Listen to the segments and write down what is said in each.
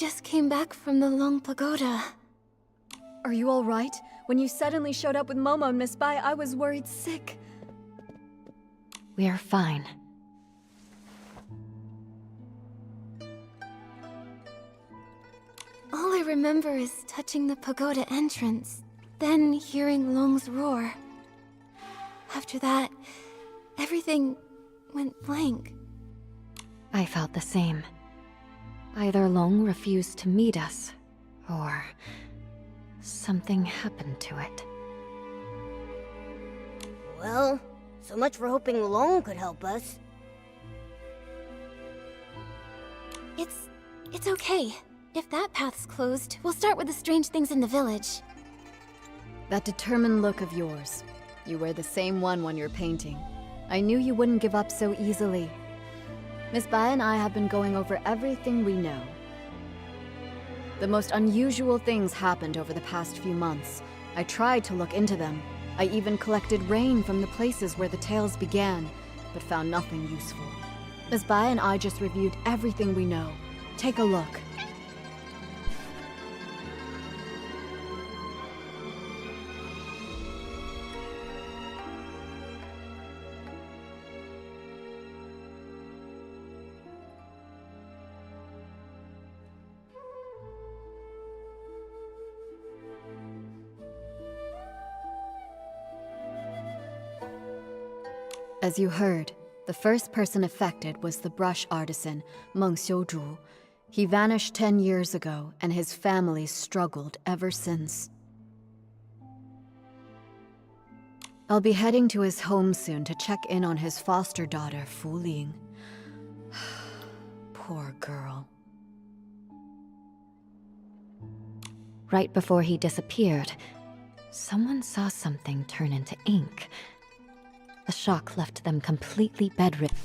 just came back from the Long Pagoda. Are you all right? When you suddenly showed up with Momo and Miss Bai, I was worried sick. We are fine. All I remember is touching the pagoda entrance, then hearing Long's roar. After that, everything went blank. I felt the same. Either Long refused to meet us, or something happened to it. Well, so much for hoping Long could help us. It's okay. If that path's closed, we'll start with the strange things in the village. That determined look of yours. You wear the same one when you're painting. I knew you wouldn't give up so easily. Miss Bai and I have been going over everything we know. The most unusual things happened over the past few months. I tried to look into them. I even collected rain from the places where the tales began, but found nothing useful. Miss Bai and I just reviewed everything we know. Take a look. As you heard, the first person affected was the brush artisan, Meng Xiuzhu. He vanished 10 years ago, and his family struggled ever since. I'll be heading to his home soon to check in on his foster daughter, Fu Ling. Poor girl. Right before he disappeared, someone saw something turn into ink. The shock left them completely bedridden.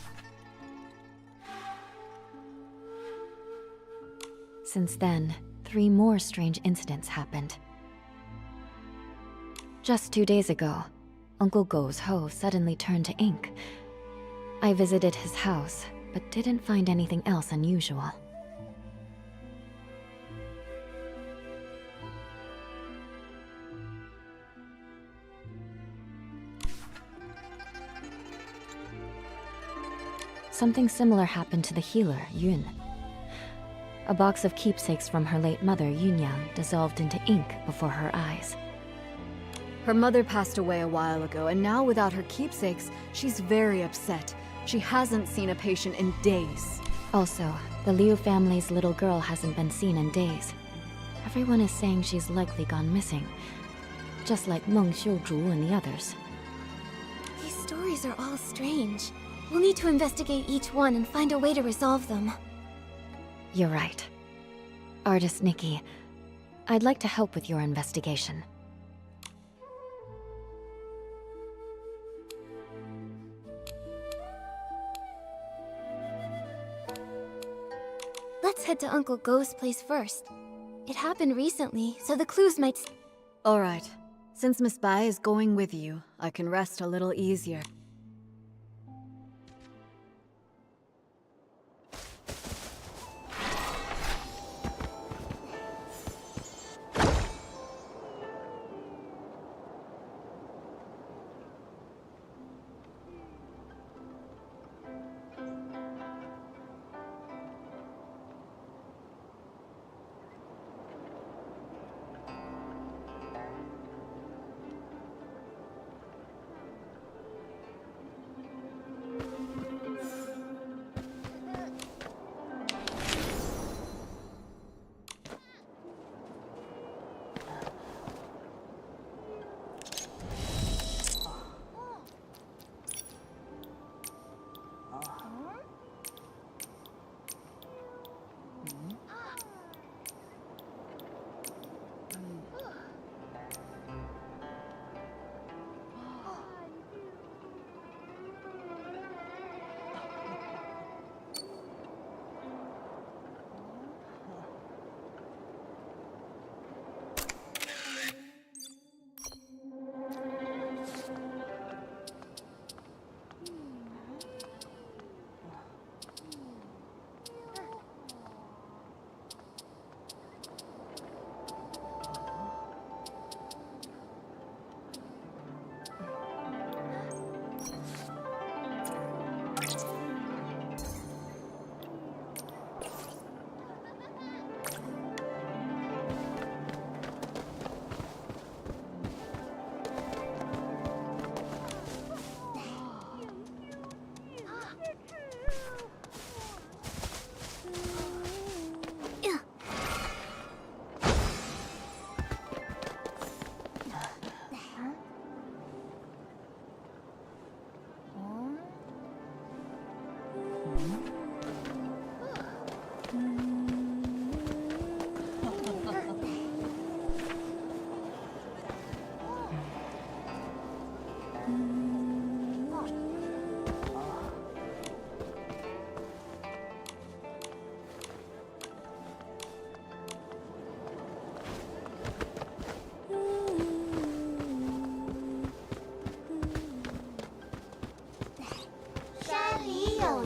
Since then, 3 more strange incidents happened. Just 2 days ago, Uncle Go's hoe suddenly turned to ink. I visited his house, but didn't find anything else unusual. Something similar happened to the healer, Yun. A box of keepsakes from her late mother, Yunyang, dissolved into ink before her eyes. Her mother passed away a while ago, and now without her keepsakes, she's very upset. She hasn't seen a patient in days. Also, the Liu family's little girl hasn't been seen in days. Everyone is saying she's likely gone missing, just like Meng Xiuzhu and the others. These stories are all strange. We'll need to investigate each one and find a way to resolve them. You're right. Artist Nikki, I'd like to help with your investigation. Let's head to Uncle Go's place first. It happened recently, so the clues might... All right. Since Miss Bai is going with you, I can rest a little easier.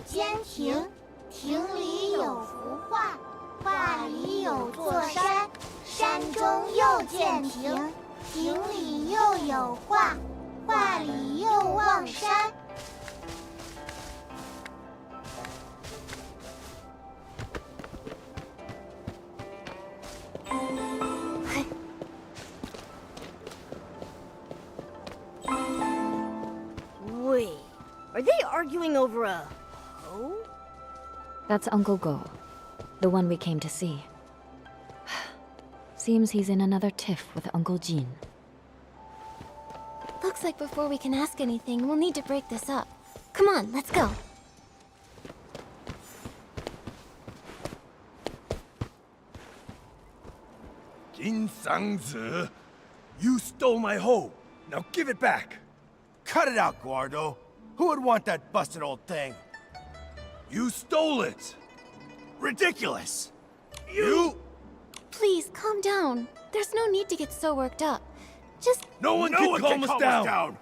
间亭，亭里有幅画，画里有座山，山中又见亭，亭里又有画，画里又望山。Wait, are they arguing over a hoe? That's Uncle Go, the one we came to see. Seems he's in another tiff with Uncle Jin. Looks like before we can ask anything, we'll need to break this up. Come on, let's go. Jin Sangzi, you stole my hoe. Now give it back. Cut it out, Guardo. Who would want that busted old thing? You stole it. Ridiculous! You? Please, calm down. There's no need to get so worked up. Just... No one can calm us down.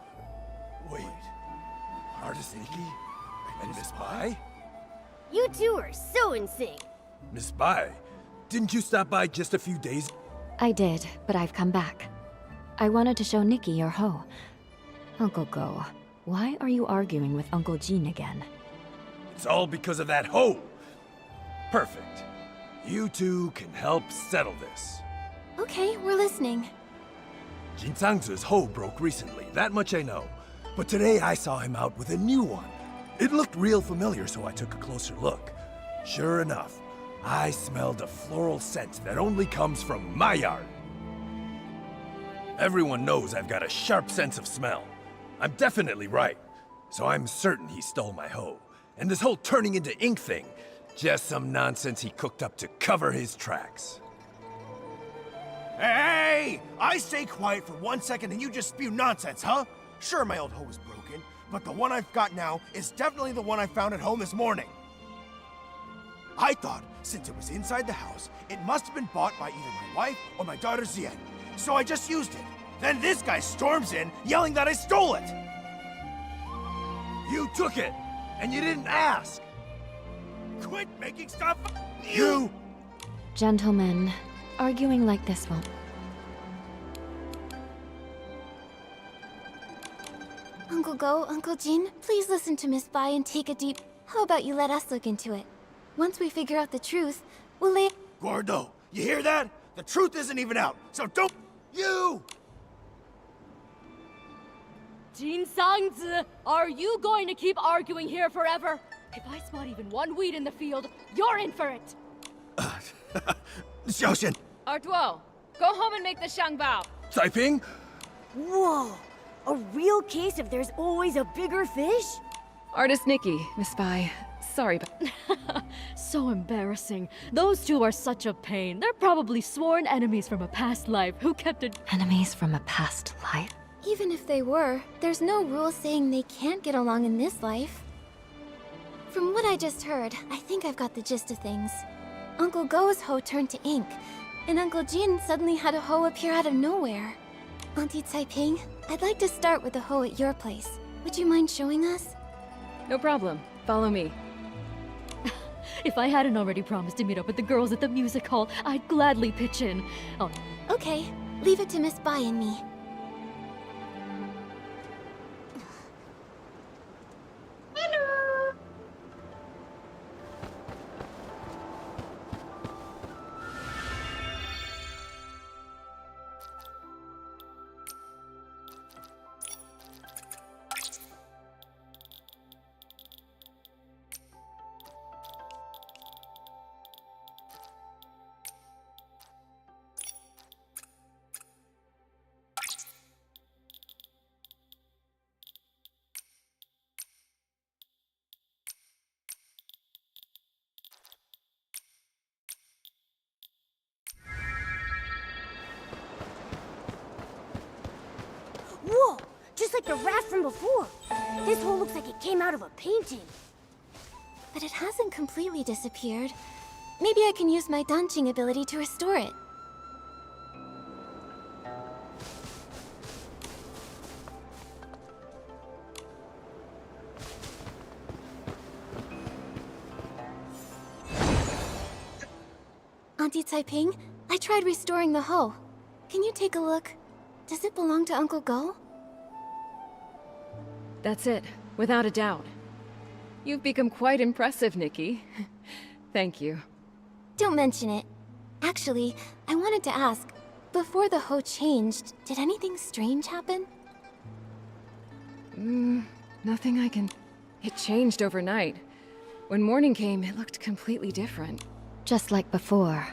Wait. Artist Nikki? And Miss Bai? You two are so in sync. Miss Bai, didn't you stop by just a few days? I did, but I've come back. I wanted to show Nikki your hoe. Uncle Go, why are you arguing with Uncle Jin again? It's all because of that hoe. Perfect. You two can help settle this. Okay, we're listening. Jin Sangzi's hoe broke recently, that much I know. But today I saw him out with a new one. It looked real familiar, so I took a closer look. Sure enough, I smelled a floral scent that only comes from my yard. Everyone knows I've got a sharp sense of smell. I'm definitely right. So I'm certain he stole my hoe. And this whole turning into ink thing, just some nonsense he cooked up to cover his tracks. Hey! I stay quiet for 1 second and you just spew nonsense, huh? Sure, my old hoe was broken, but the one I've got now is definitely the one I found at home this morning. I thought, since it was inside the house, it must have been bought by either my wife or my daughter Zien. So I just used it. Then this guy storms in, yelling that I stole it! You took it, and you didn't ask. Quit making stuff up! You! Gentlemen, arguing like this won't... Uncle Go, Uncle Jin, please listen to Miss Bai and take a deep... How about you let us look into it? Once we figure out the truth, we'll lay... Gordo, you hear that? The truth isn't even out, so don't... You! Jin Sangzi, are you going to keep arguing here forever? If I spot even one weed in the field, you're in for it! Xiaoxian! Artuo, go home and make the Shangbao. Taiping? Whoa! A real case of there's always a bigger fish? Artist Nikki, Miss Bai. Sorry, but... So embarrassing. Those two are such a pain. They're probably sworn enemies from a past life who kept it... Enemies from a past life? Even if they were, there's no rule saying they can't get along in this life. From what I just heard, I think I've got the gist of things. Uncle Go's hoe turned to ink, and Uncle Jin suddenly had a hoe appear out of nowhere. Auntie Taiping, I'd like to start with the hoe at your place. Would you mind showing us? No problem. Follow me. If I hadn't already promised to meet up with the girls at the music hall, I'd gladly pitch in. Oh, Okay, leave it to Miss Bai and me. Whoa! Just like the raft from before. This hole looks like it came out of a painting. But it hasn't completely disappeared. Maybe I can use my dancing ability to restore it. Di Caiping. I tried restoring the hoe. Can you take a look? Does it belong to Uncle Go? That's it, without a doubt. You've become quite impressive, Nikki. Thank you. Don't mention it. Actually, I wanted to ask, before the hoe changed, did anything strange happen? Nothing I can... It changed overnight. When morning came, it looked completely different. Just like before,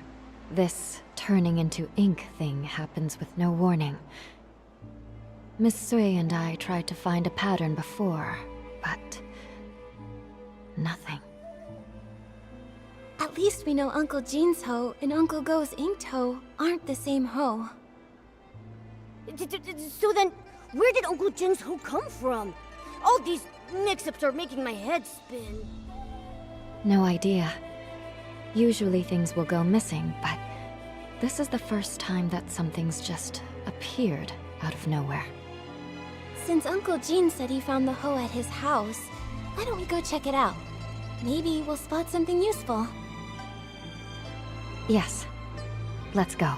this turning into ink thing happens with no warning. Miss Sui and I tried to find a pattern before, but... nothing. At least we know Uncle Jean's hoe and Uncle Go's inked hoe aren't the same hoe. So then, where did Uncle Jing's hoe come from? All these mix-ups are making my head spin. No idea. Usually things will go missing, but this is the first time that something's just appeared out of nowhere. Since Uncle Jean said he found the hoe at his house, why don't we go check it out? Maybe we'll spot something useful. Yes. Let's go.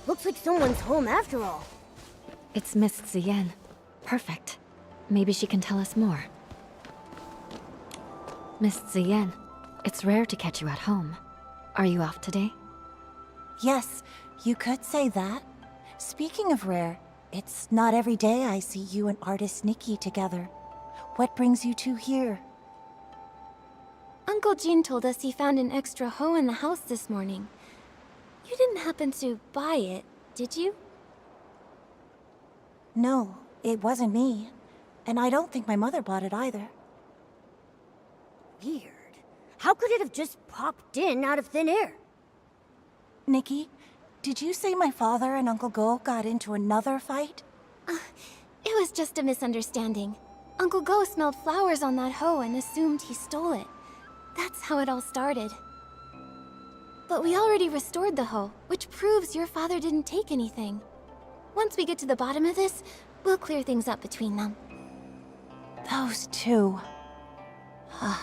Looks like someone's home after all. It's Miss Zien. Perfect. Maybe she can tell us more. Miss Zien, it's rare to catch you at home. Are you off today? Yes, you could say that. Speaking of rare, it's not every day I see you and artist Nikki together. What brings you two here? Uncle Jean told us he found an extra hoe in the house this morning. You didn't happen to buy it, did you? No, it wasn't me. And I don't think my mother bought it either. Weird. How could it have just popped in out of thin air? Nikki, did you say my father and Uncle Go got into another fight? It was just a misunderstanding. Uncle Go smelled flowers on that hoe and assumed he stole it. That's how it all started. But we already restored the hoe, which proves your father didn't take anything. Once we get to the bottom of this, we'll clear things up between them. Those two. I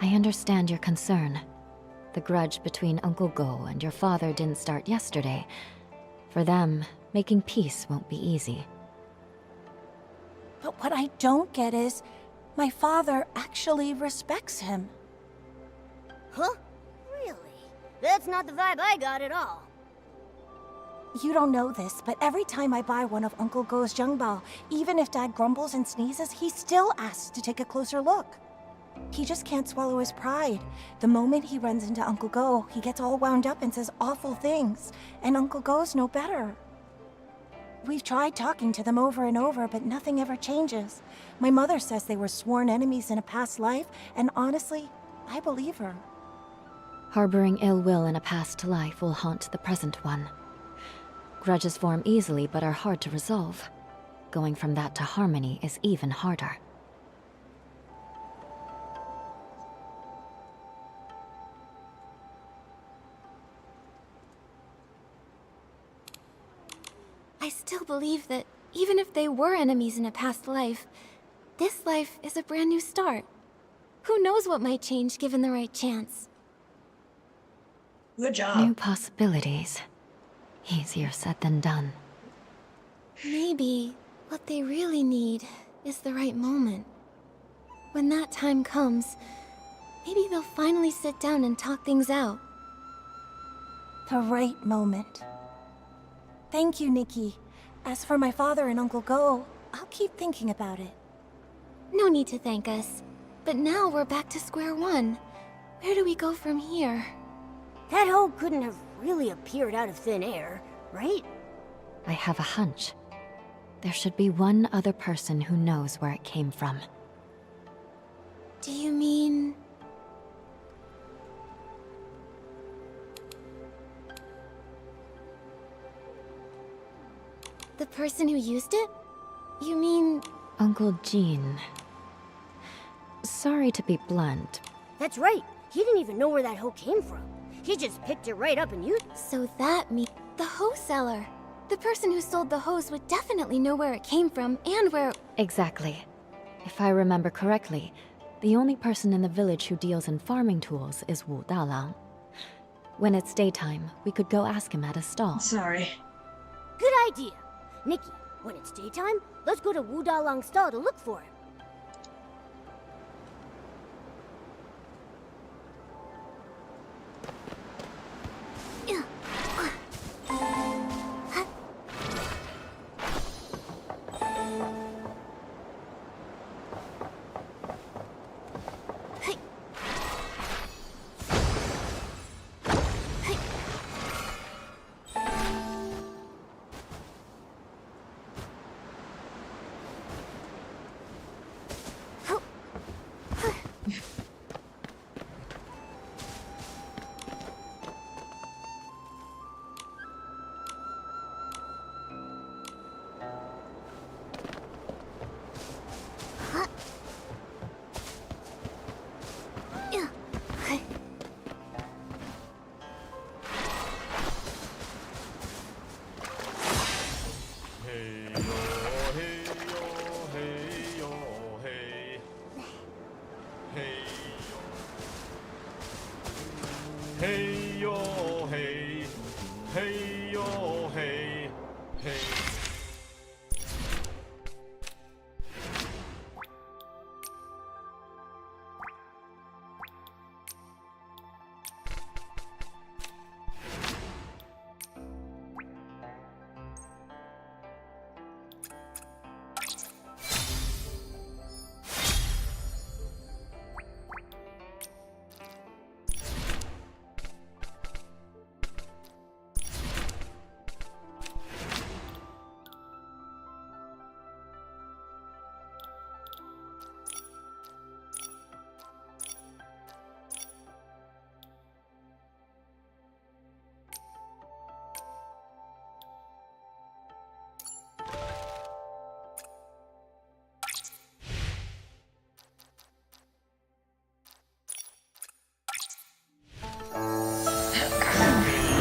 understand your concern. The grudge between Uncle Go and your father didn't start yesterday. For them, making peace won't be easy. But what I don't get is, my father actually respects him. Huh? Really? That's not the vibe I got at all. You don't know this, but every time I buy one of Uncle Go's Zhengbao, even if Dad grumbles and sneezes, he still asks to take a closer look. He just can't swallow his pride. The moment he runs into Uncle Go, he gets all wound up and says awful things, and Uncle Go's no better. We've tried talking to them over and over, but nothing ever changes. My mother says they were sworn enemies in a past life, and honestly, I believe her. Harboring ill will in a past life will haunt the present one. Grudges form easily but are hard to resolve. Going from that to harmony is even harder. I still believe that even if they were enemies in a past life, this life is a brand new start. Who knows what might change given the right chance? Good job. New possibilities. Easier said than done. Maybe what they really need is the right moment. When that time comes, maybe they'll finally sit down and talk things out. The right moment. Thank you, Nikki. As for my father and Uncle Go, I'll keep thinking about it. No need to thank us. But now we're back to square one. Where do we go from here? That hoe couldn't have really appeared out of thin air, right? I have a hunch. There should be one other person who knows where it came from. Do you mean... the person who used it? You mean... Uncle Jean. Sorry to be blunt. That's right. He didn't even know where that hoe came from. He just picked it right up and used it. So that means... the hose seller. The person who sold the hose would definitely know where it came from and where... Exactly. If I remember correctly, the only person in the village who deals in farming tools is Wu Dalang. When it's daytime, we could go ask him at his stall. Sorry. Good idea. Nikki, when it's daytime, let's go to Wu Dalang's stall to look for him. Hey yo hey, hey yo hey, hey.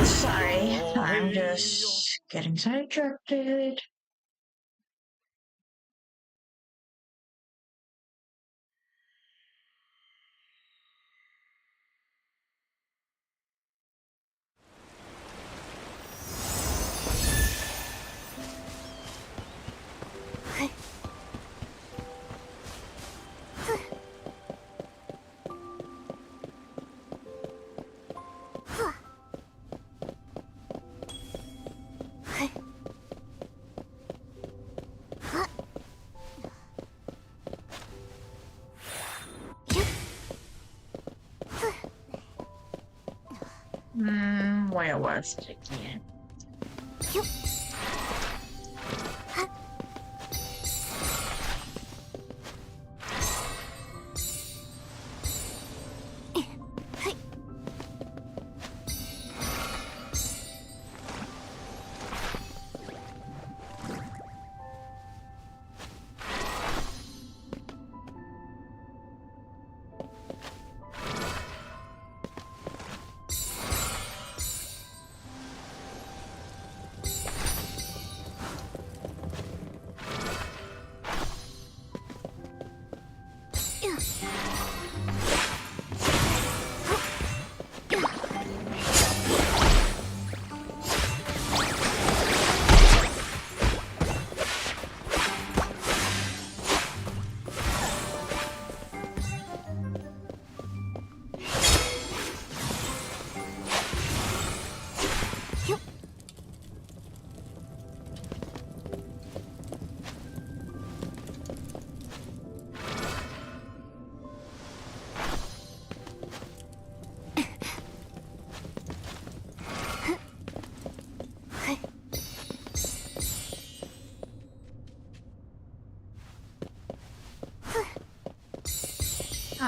Sorry, I'm just getting sidetracked. Where was it again?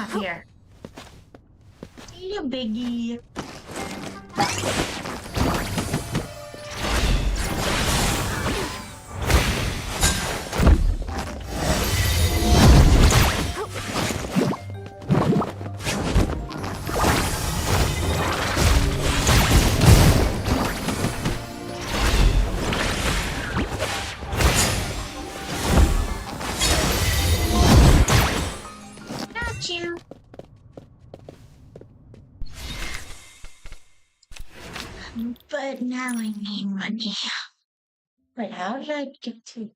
Ah, here. You biggie. Got you. But now I need money. Wait, how did I get to...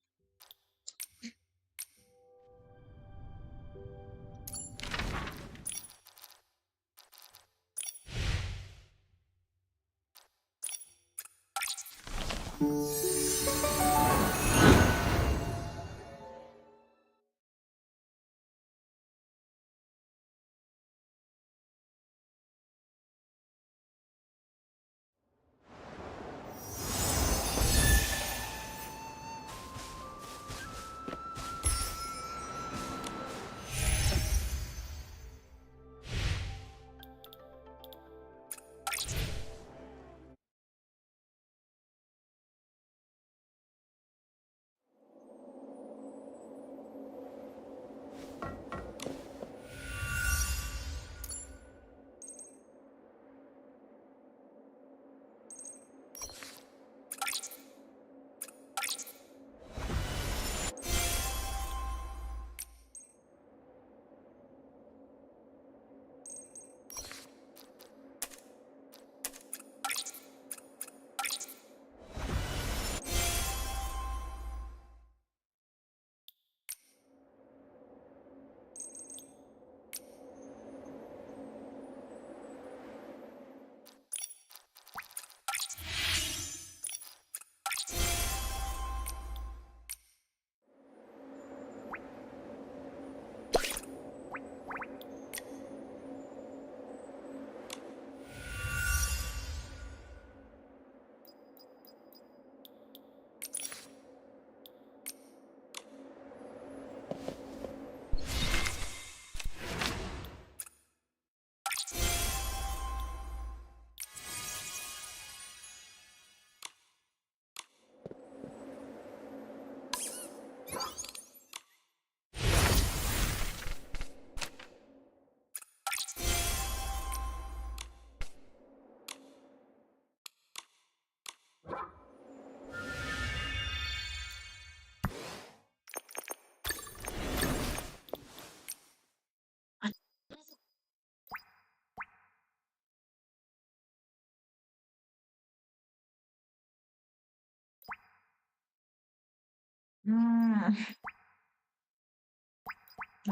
Hmm.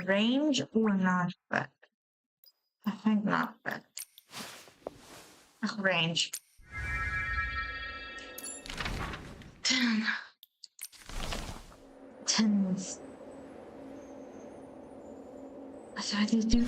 Range or not bad? I think not bad. Range. 10. 10. What do I do?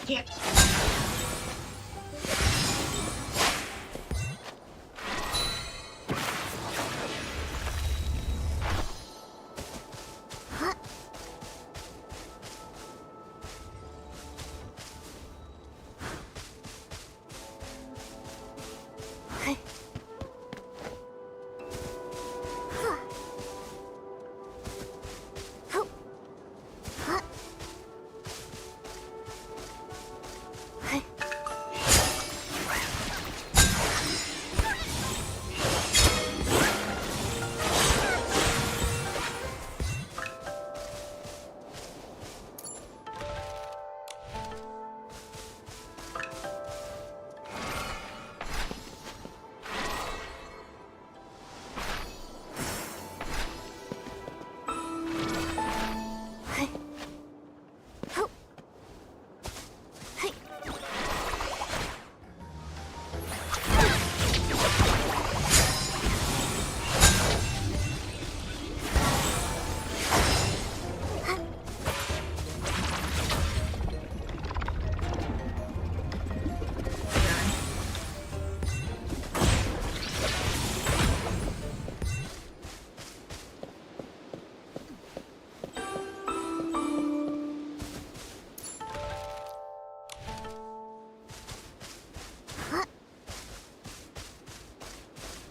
Yeah.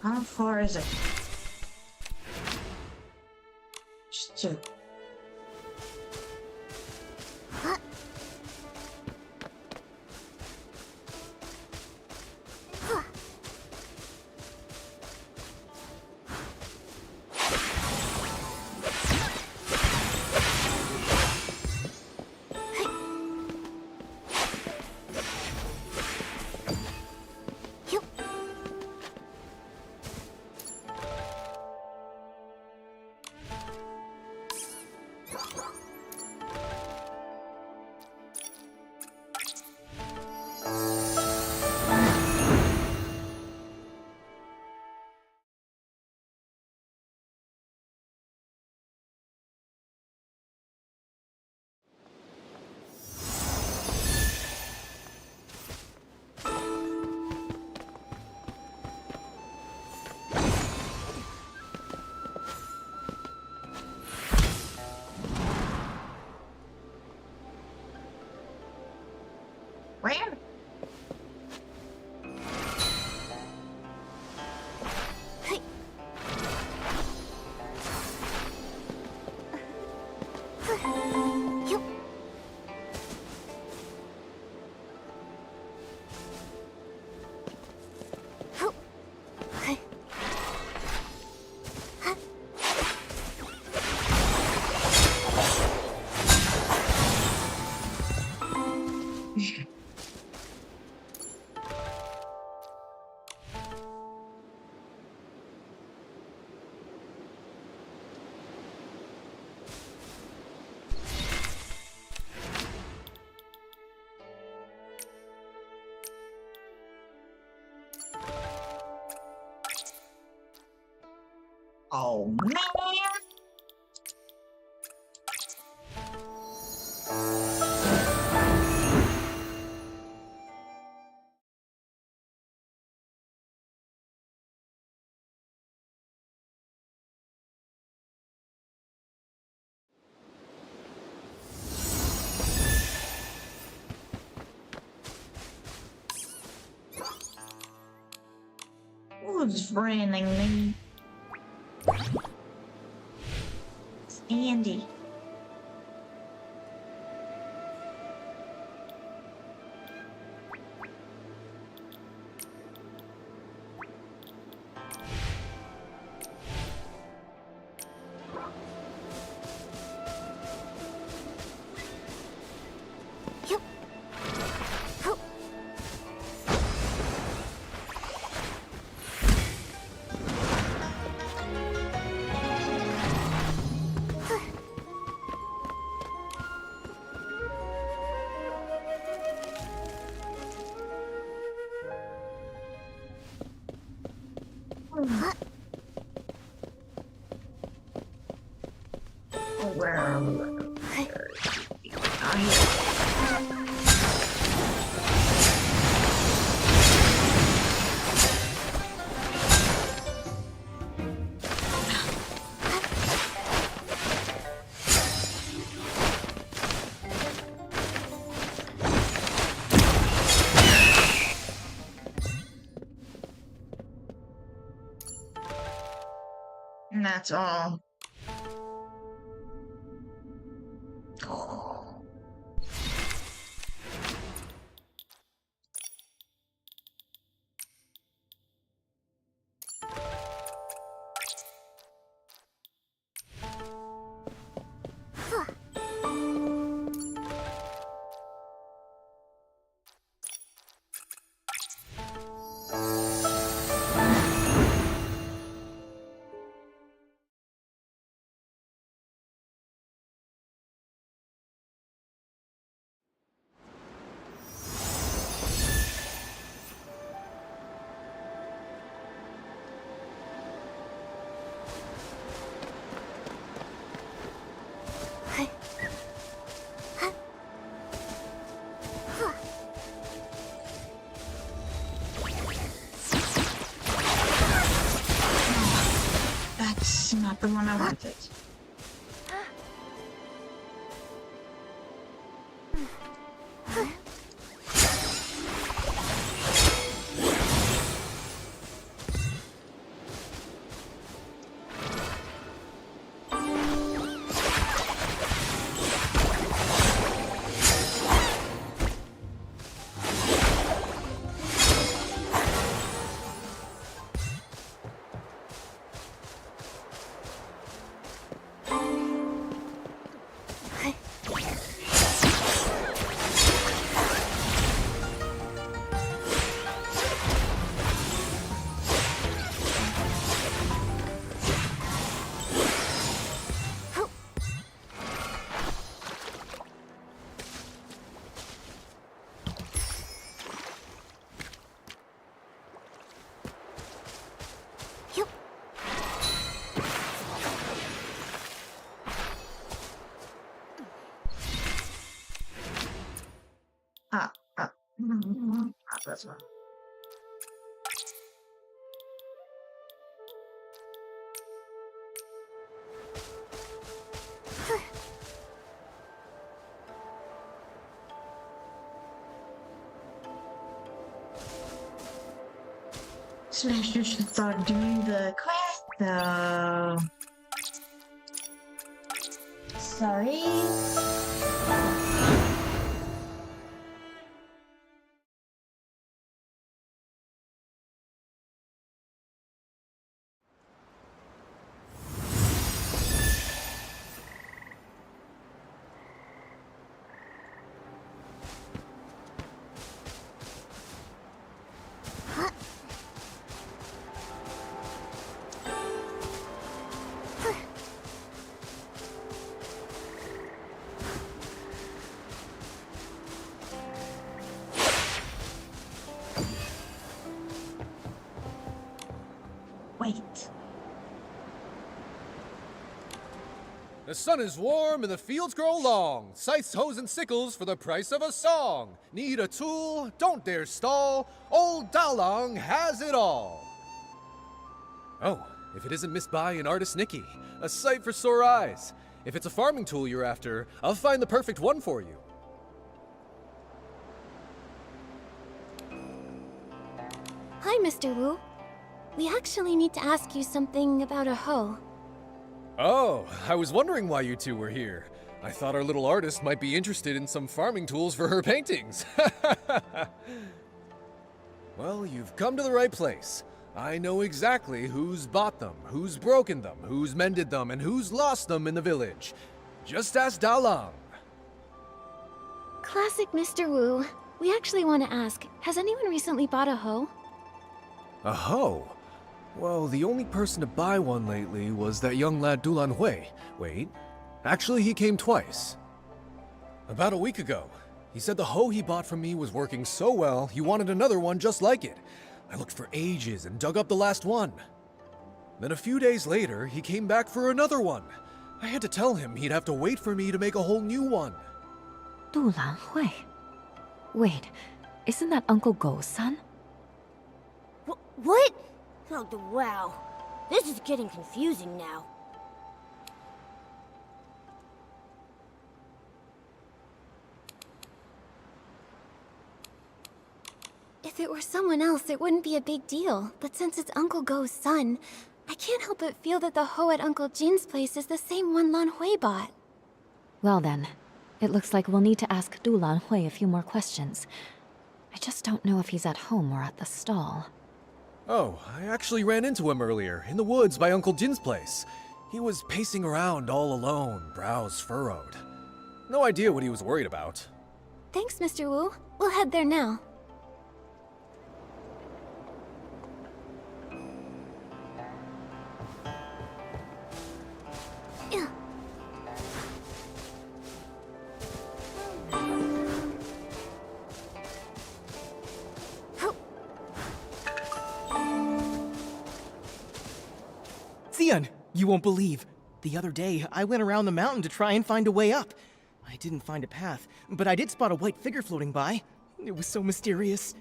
How far is it? Just two. Where? Oh man! Who's friending me? It's Andy. Where are we? And that's all. That's not the one I wanted. That's one. So maybe you should start doing the quest though. Sorry. Wait. The sun is warm and the fields grow long. Scythes, hoes, and sickles for the price of a song. Need a tool? Don't dare stall. Old Dalong has it all. Oh, if it isn't Miss Bai and artist Nikki. A sight for sore eyes. If it's a farming tool you're after, I'll find the perfect one for you. Hi, Mr. Wu. We actually need to ask you something about a hoe. Oh, I was wondering why you two were here. I thought our little artist might be interested in some farming tools for her paintings. Well, you've come to the right place. I know exactly who's bought them, who's broken them, who's mended them, and who's lost them in the village. Just ask Dalong. Classic Mr. Wu. We actually want to ask, has anyone recently bought a hoe? A hoe? Well, the only person to buy one lately was that young lad Dulan Hui. Wait, actually he came twice. About a week ago. He said the hoe he bought from me was working so well, he wanted another one just like it. I looked for ages and dug up the last one. Then a few days later, he came back for another one. I had to tell him he'd have to wait for me to make a whole new one. Dulan Hui. Wait, isn't that Uncle Go's son? What? Oh, wow. This is getting confusing now. If it were someone else, it wouldn't be a big deal. But since it's Uncle Go's son, I I can't help but feel that the hoe at Uncle Jin's place is the same one Lan Hui bought. Well then, it looks like we'll need to ask Du Lan Hui a few more questions. I just don't know if he's at home or at the stall. Oh, I actually ran into him earlier, in the woods by Uncle Jin's place. He was pacing around all alone, brows furrowed. No idea what he was worried about. Thanks, Mr. Wu. We'll head there now. Yeah. Xian, you won't believe. The other day, I went around the mountain to try and find a way up. I didn't find a path, but I did spot a white figure floating by. It was so mysterious.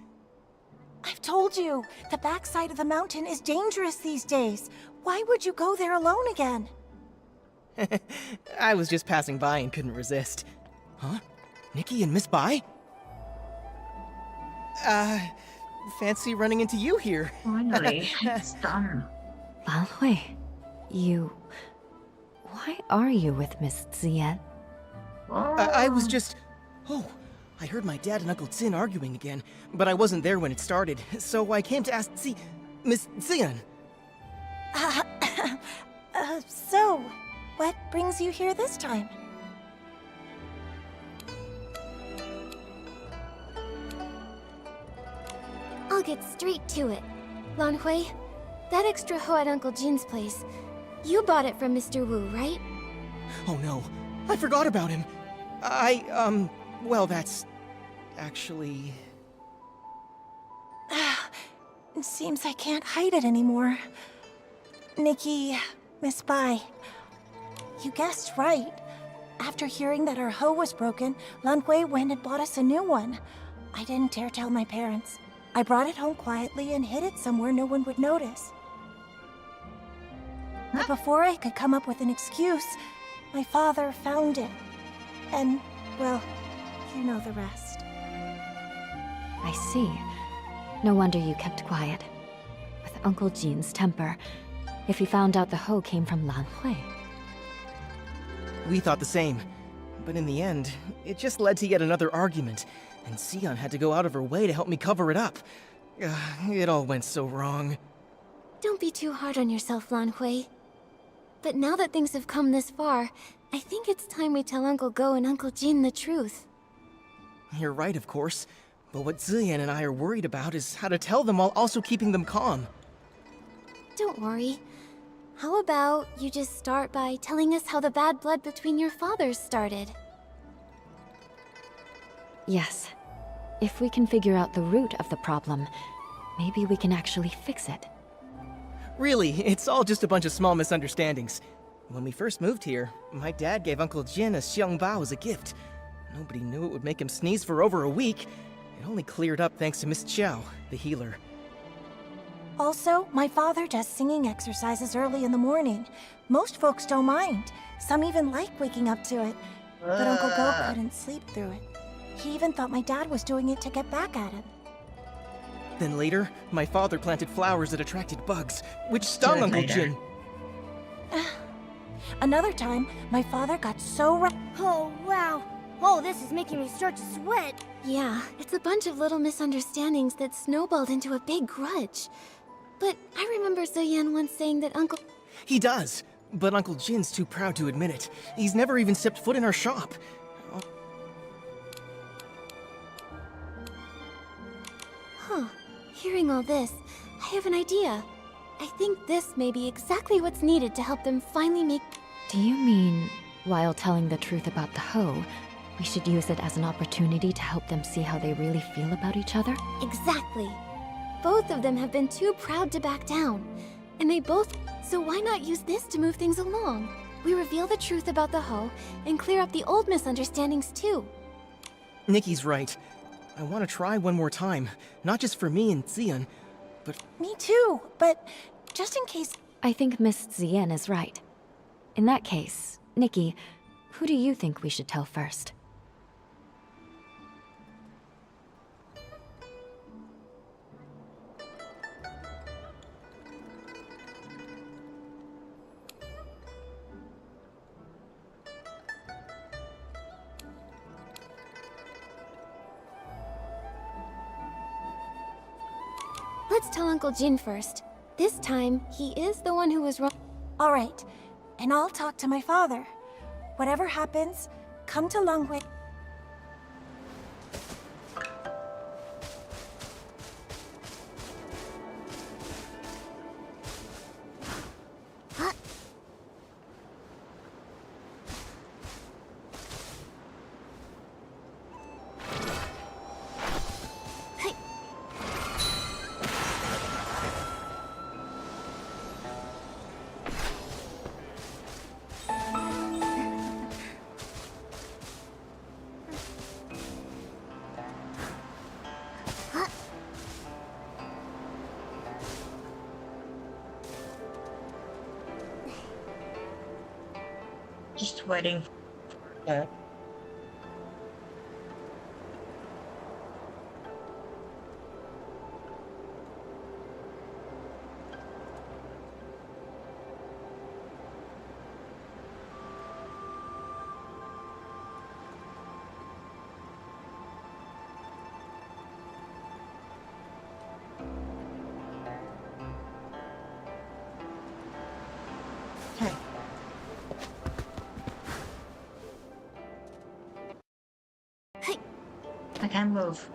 I've told you, the backside of the mountain is dangerous these days. Why would you go there alone again? I was just passing by and couldn't resist. Huh? Nikki and Miss Bai? Fancy running into you here. Finally, it's done. Lan Hui, why are you with Miss Zian? I was just... Oh, I heard my dad and Uncle Xin arguing again, but I wasn't there when it started, so I came to ask Miss Xian. So, what brings you here this time? I'll get straight to it. Lan Hui, that extra hoe at Uncle Jin's place, you bought it from Mr. Wu, right? Oh no, I forgot about him. Well, that's... actually... It seems I can't hide it anymore. Nikki, Miss Bai, you guessed right. After hearing that our hoe was broken, Lan Hui went and bought us a new one. I didn't dare tell my parents. I brought it home quietly and hid it somewhere no one would notice. But before I could come up with an excuse, my father found it. And, well, you know the rest. I see. No wonder you kept quiet. With Uncle Jin's temper, if he found out the hoe came from Lan Hui. We thought the same. But in the end, it just led to yet another argument, and Xian had to go out of her way to help me cover it up. It all went so wrong. Don't be too hard on yourself, Lan Hui. But now that things have come this far, I think it's time we tell Uncle Go and Uncle Jin the truth. You're right, of course. But what Zian and I are worried about is how to tell them while also keeping them calm. Don't worry. How about you just start by telling us how the bad blood between your fathers started? Yes. If we can figure out the root of the problem, maybe we can actually fix it. Really, it's all just a bunch of small misunderstandings. When we first moved here, my dad gave Uncle Jin a xiangbao as a gift. Nobody knew it would make him sneeze for over a week. It only cleared up thanks to Miss Chow, the healer. Also, my father does singing exercises early in the morning. Most folks don't mind. Some even like waking up to it. But Uncle Go couldn't sleep through it. He even thought my dad was doing it to get back at him. Then later, my father planted flowers that attracted bugs, which stung Uncle Jin. Another time, my father got so Oh, wow. Oh, this is making me start to sweat. Yeah, it's a bunch of little misunderstandings that snowballed into a big grudge. But I remember Ziyan once saying that Uncle... He does, but Uncle Jin's too proud to admit it. He's never even stepped foot in our shop. Huh. Hearing all this, I have an idea. I think this may be exactly what's needed to help them finally make... Do you mean, while telling the truth about the hoe, we should use it as an opportunity to help them see how they really feel about each other? Exactly. Both of them have been too proud to back down. And they both... So why not use this to move things along? We reveal the truth about the hoe and clear up the old misunderstandings too. Nikki's right. I want to try one more time. Not just for me and Xian, but... Me too, but just in case... I think Miss Zian is right. In that case, Nikki, who do you think we should tell first? let's tell Uncle Jin first. This time, he is the one who was wrong. All right, and I'll talk to my father. Whatever happens, come to Longwei. Just waiting for that. I can't move.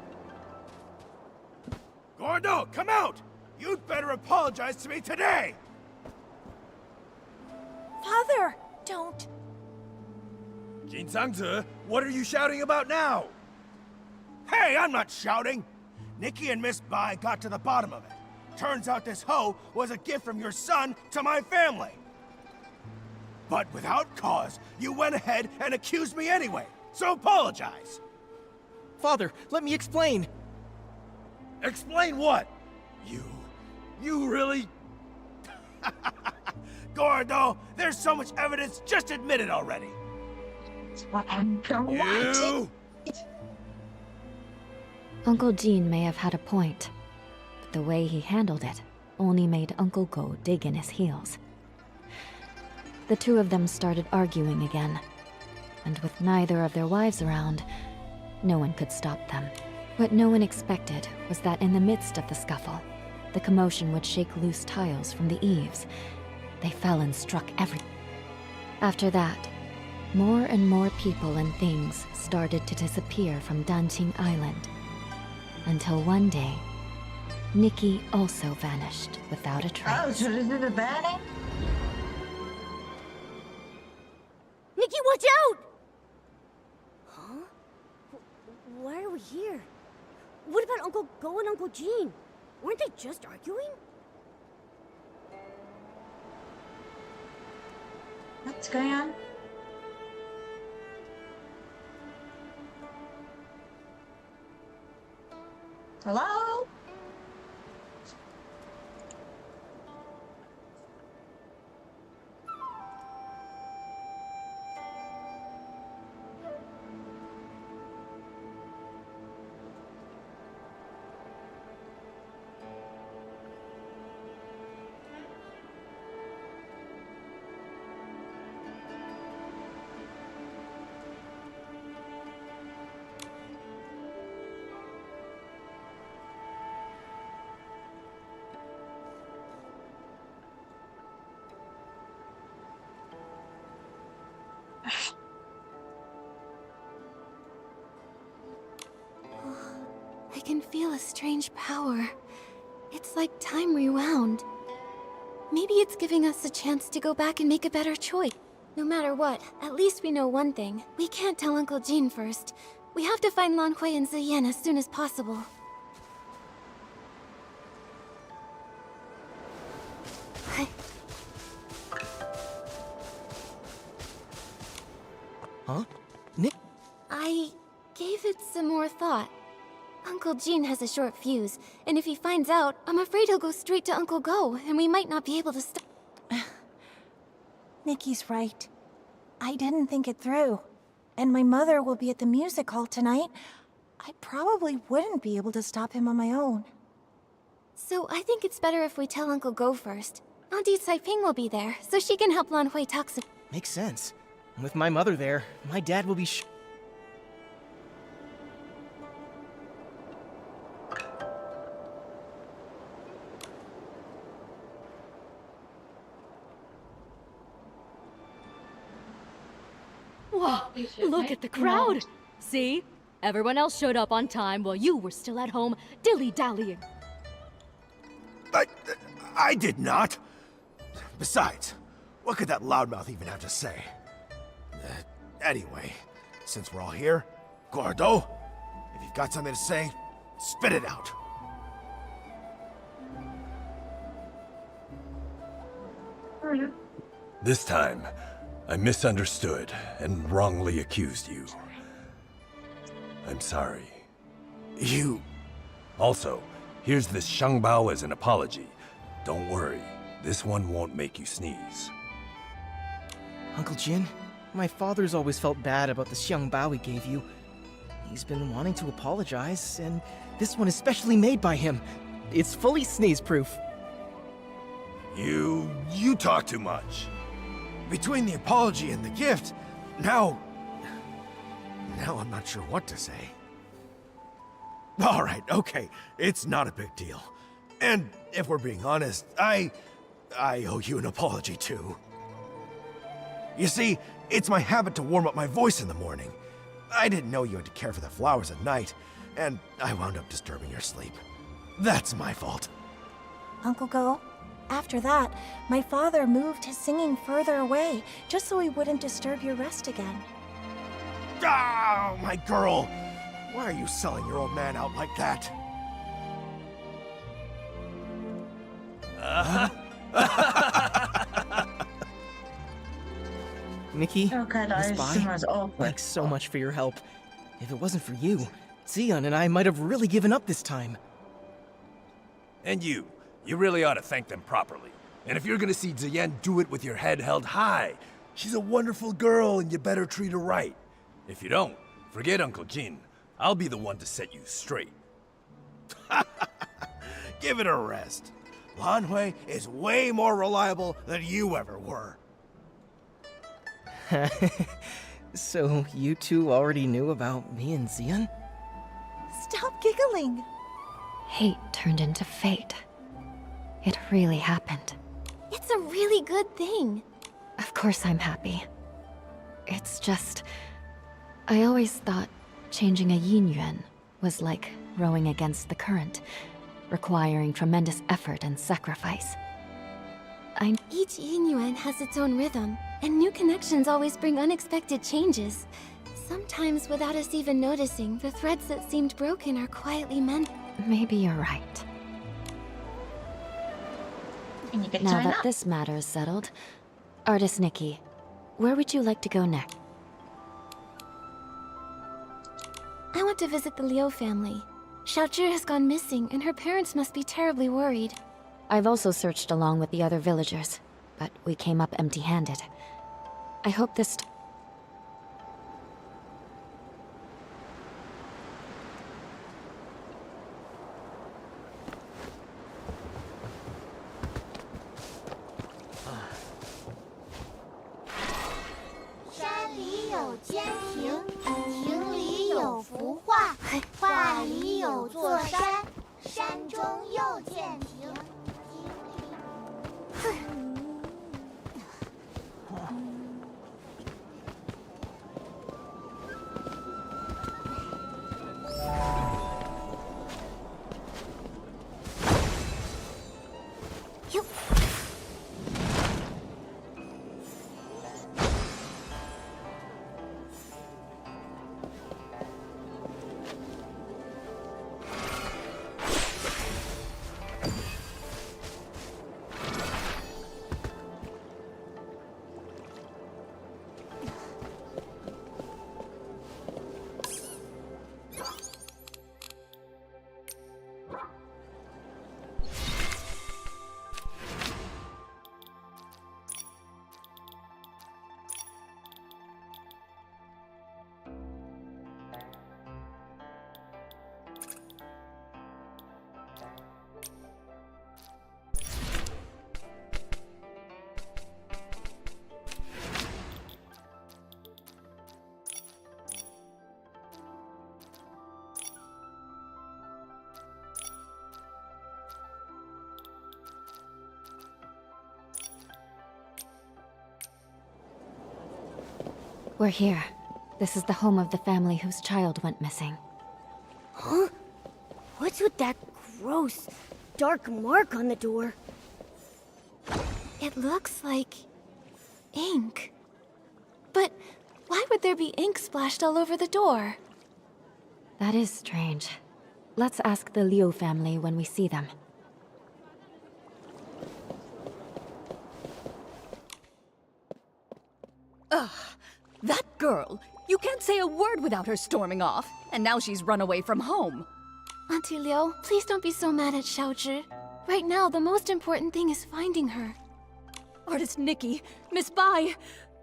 Gordo, come out! You'd better apologize to me today! Father, don't. Jin Sangzi, what are you shouting about now? Hey, I'm not shouting! Nikki and Miss Bai got to the bottom of it. Turns out this hoe was a gift from your son to my family. But without cause, you went ahead and accused me anyway, so apologize! Father, let me explain! Explain what? You really... Gordo, there's so much evidence, just admit it already! It's what I'm going. Uncle Jin may have had a point, but the way he handled it only made Uncle Go dig in his heels. The two of them started arguing again, and with neither of their wives around, no one could stop them. What no one expected was that in the midst of the scuffle, the commotion would shake loose tiles from the eaves. They fell and struck everything. After that, more and more people and things started to disappear from Danqing Island. Until one day, Nikki also vanished without a trace. Oh, so this is a banning? Nikki, watch out! Huh? Why are we here? What about Uncle Go and Uncle Jin? Weren't they just arguing? What's going on? Hello? I can feel a strange power. It's like time rewound. Maybe it's giving us a chance to go back and make a better choice. No matter what, at least we know one thing. We can't tell Uncle Jin first. We have to find Lan Hui and Ziyan as soon as possible. Huh? Nick? I gave it some more thought. Uncle Jin has a short fuse, and if he finds out, I'm afraid he'll go straight to Uncle Go, and we might not be able to stop. Nikki's right. I didn't think it through. And my mother will be at the music hall tonight. I probably wouldn't be able to stop him on my own. So I think it's better if we tell Uncle Go first. Auntie Saiping will be there, so she can help Lan Hui talk some... Makes sense. With my mother there, my dad will be Whoa, look at the crowd! See? Everyone else showed up on time while you were still at home dilly-dallying. I did not. Besides, what could that loudmouth even have to say? Anyway, since we're all here, Gordo, if you've got something to say, spit it out. This time, I misunderstood and wrongly accused you. I'm sorry. You... Also, here's this Shangbao as an apology. Don't worry, this one won't make you sneeze. Uncle Jin, my father's always felt bad about the Xiangbao he gave you. He's been wanting to apologize, and this one is specially made by him. It's fully sneeze-proof. You talk too much. Between the apology and the gift, now I'm not sure what to say. All right, okay, it's not a big deal. And if we're being honest, I owe you an apology too. You see, it's my habit to warm up my voice in the morning. I didn't know you had to care for the flowers at night, and I wound up disturbing your sleep. That's my fault. Uncle Go, after that, my father moved his singing further away, just so he wouldn't disturb your rest again. Oh, my girl! Why are you selling your old man out like that? Nikki, Oh god, I Miss Bai, smells awful. thanks so much for your help. If it wasn't for you, Xion and I might have really given up this time. And you really ought to thank them properly. And if you're gonna see Ziyan, do it with your head held high. She's a wonderful girl and you better treat her right. If you don't, forget Uncle Jin. I'll be the one to set you straight. Give it a rest. Lan Hui is way more reliable than you ever were. So, you two already knew about me and Xion? Stop giggling! Hate turned into fate. It really happened. It's a really good thing. Of course I'm happy. It's just... I always thought changing a yin yuan was like rowing against the current, requiring tremendous effort and sacrifice. Each yin yuan has its own rhythm, and new connections always bring unexpected changes. Sometimes without us even noticing, the threads that seemed broken are quietly mended. Maybe you're right. And you can Now turn that up. this matter is settled, Artist Nikki, where would you like to go next? I want to visit the Liu family. Xiaozhi has gone missing, and her parents must be terribly worried. I've also searched along with the other villagers, but we came up empty-handed. I hope this... We're here. This is the home of the family whose child went missing. Huh? What's with that gross, dark mark on the door? It looks like ink. But why would there be ink splashed all over the door? That is strange. Let's ask the Liu family when we see them. Ugh, that girl! You can't say a word without her storming off, and now she's run away from home. Auntie Liu, please don't be so mad at Xiaozhi. Right now, the most important thing is finding her. Artist Nikki, Miss Bai,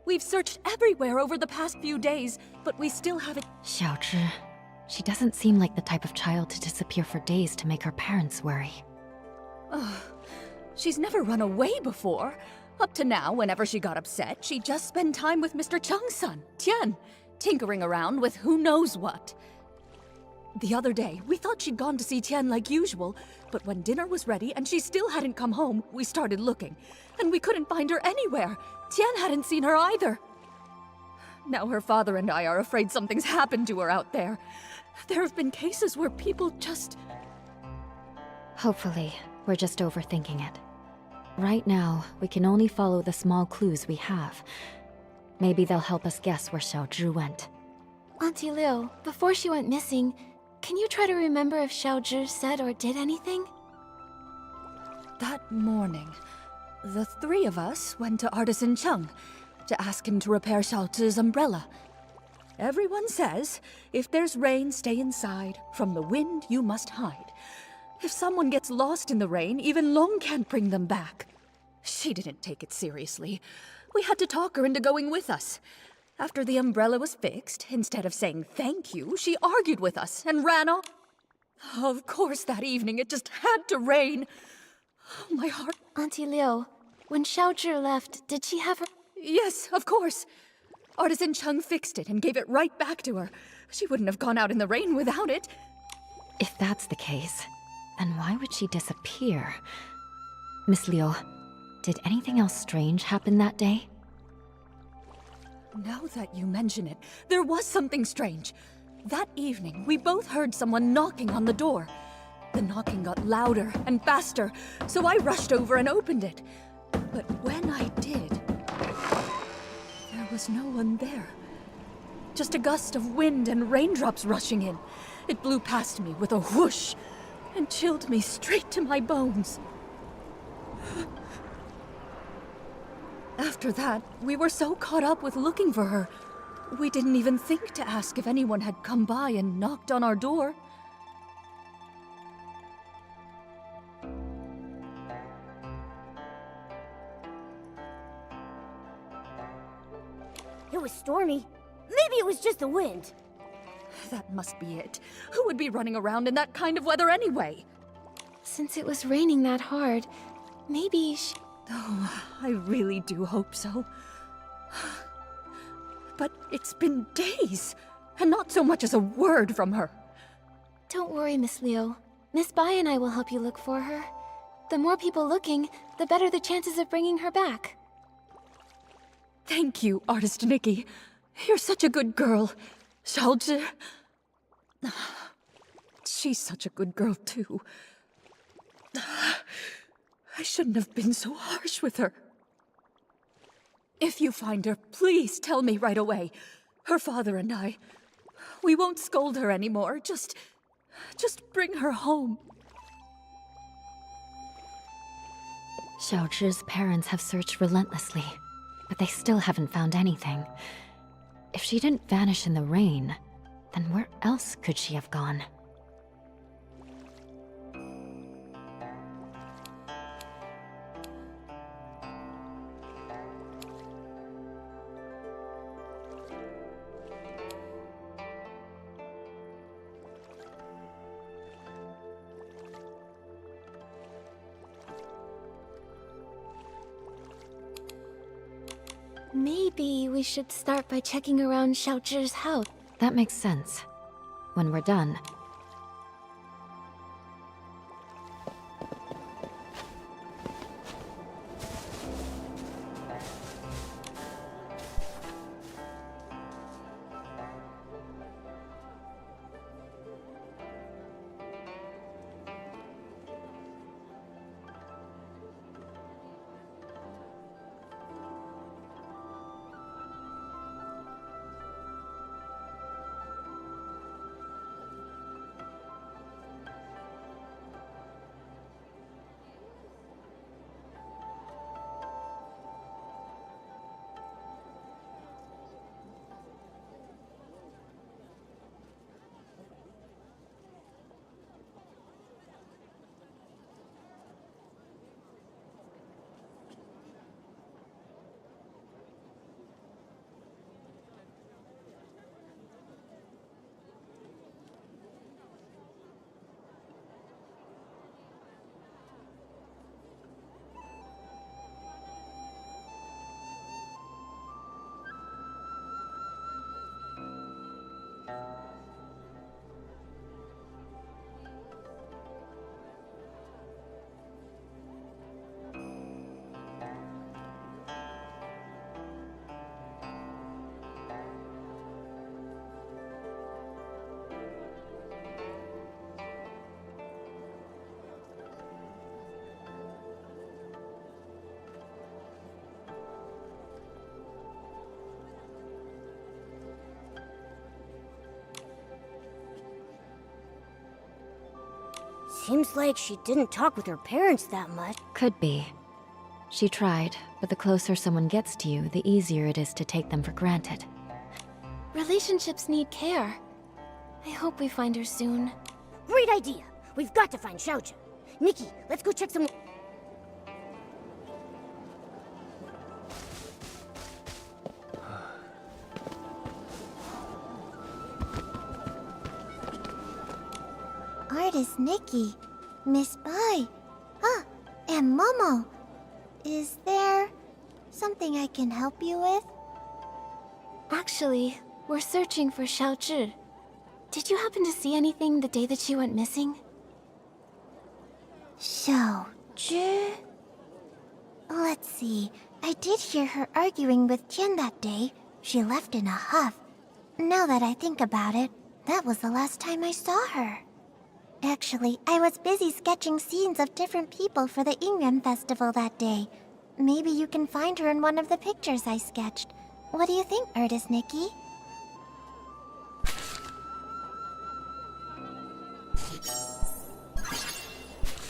we've searched everywhere over the past few days, but we still haven't— Xiaozhi. She doesn't seem like the type of child to disappear for days to make her parents worry. Ugh, she's never run away before. Up to now, whenever she got upset, she'd just spend time with Mr. Cheng's son, Tian, tinkering around with who knows what. The other day, we thought she'd gone to see Tian like usual, but when dinner was ready and she still hadn't come home, we started looking, and we couldn't find her anywhere. Tian hadn't seen her either. Now her father and I are afraid something's happened to her out there. There have been cases where people just— Hopefully, we're just overthinking it. Right now, we can only follow the small clues we have. Maybe they'll help us guess where Xiaozhi went. Auntie Liu, before she went missing, can you try to remember if Xiaozhi said or did anything? That morning, the three of us went to Artisan Cheng to ask him to repair Xiaozhi's umbrella. Everyone says, if there's rain, stay inside. From the wind, you must hide. If someone gets lost in the rain, even Long can't bring them back. She didn't take it seriously. We had to talk her into going with us. After the umbrella was fixed, instead of saying thank you, she argued with us and ran off. Of course, that evening it just had to rain. Oh, my heart. Auntie Liu, when Xiaozhi left, did she have her— Yes, of course. Artisan Cheng fixed it and gave it right back to her. She wouldn't have gone out in the rain without it. If that's the case, then why would she disappear? Miss Liu, did anything else strange happen that day? Now that you mention it, there was something strange. That evening, we both heard someone knocking on the door. The knocking got louder and faster, so I rushed over and opened it. But when I did, there was no one there. Just a gust of wind and raindrops rushing in. It blew past me with a whoosh and chilled me straight to my bones. After that, we were so caught up with looking for her, we didn't even think to ask if anyone had come by and knocked on our door. It was stormy. Maybe it was just the wind. That must be it. Who would be running around in that kind of weather anyway? Since it was raining that hard, maybe she— Oh, I really do hope so. But it's been days, and not so much as a word from her. Don't worry, Miss Liu. Miss Bai and I will help you look for her. The more people looking, the better the chances of bringing her back. Thank you, Artist Nikki. You're such a good girl. Xiaozhi... She's such a good girl, too. I shouldn't have been so harsh with her. If you find her, please tell me right away. Her father and I, we won't scold her anymore. Just bring her home. Xiaozhi's parents have searched relentlessly, but they still haven't found anything. If she didn't vanish in the rain, then where else could she have gone? Maybe we should start by checking around Xiaozhi's house. That makes sense. When we're done, Seems like she didn't talk with her parents that much. Could be. She tried, but the closer someone gets to you, the easier it is to take them for granted. Relationships need care. I hope we find her soon. Great idea! We've got to find Xiaozhi. Nikki, let's go check some... Artist Nikki, Miss Bai, and Momo. Is there something I can help you with? Actually, we're searching for Xiaozhi. Did you happen to see anything the day that she went missing? Xiaozhi? Let's see. I did hear her arguing with Tian that day. She left in a huff. Now that I think about it, that was the last time I saw her. Actually, I was busy sketching scenes of different people for the Ingren Festival that day. Maybe you can find her in one of the pictures I sketched. What do you think, Artist Nikki?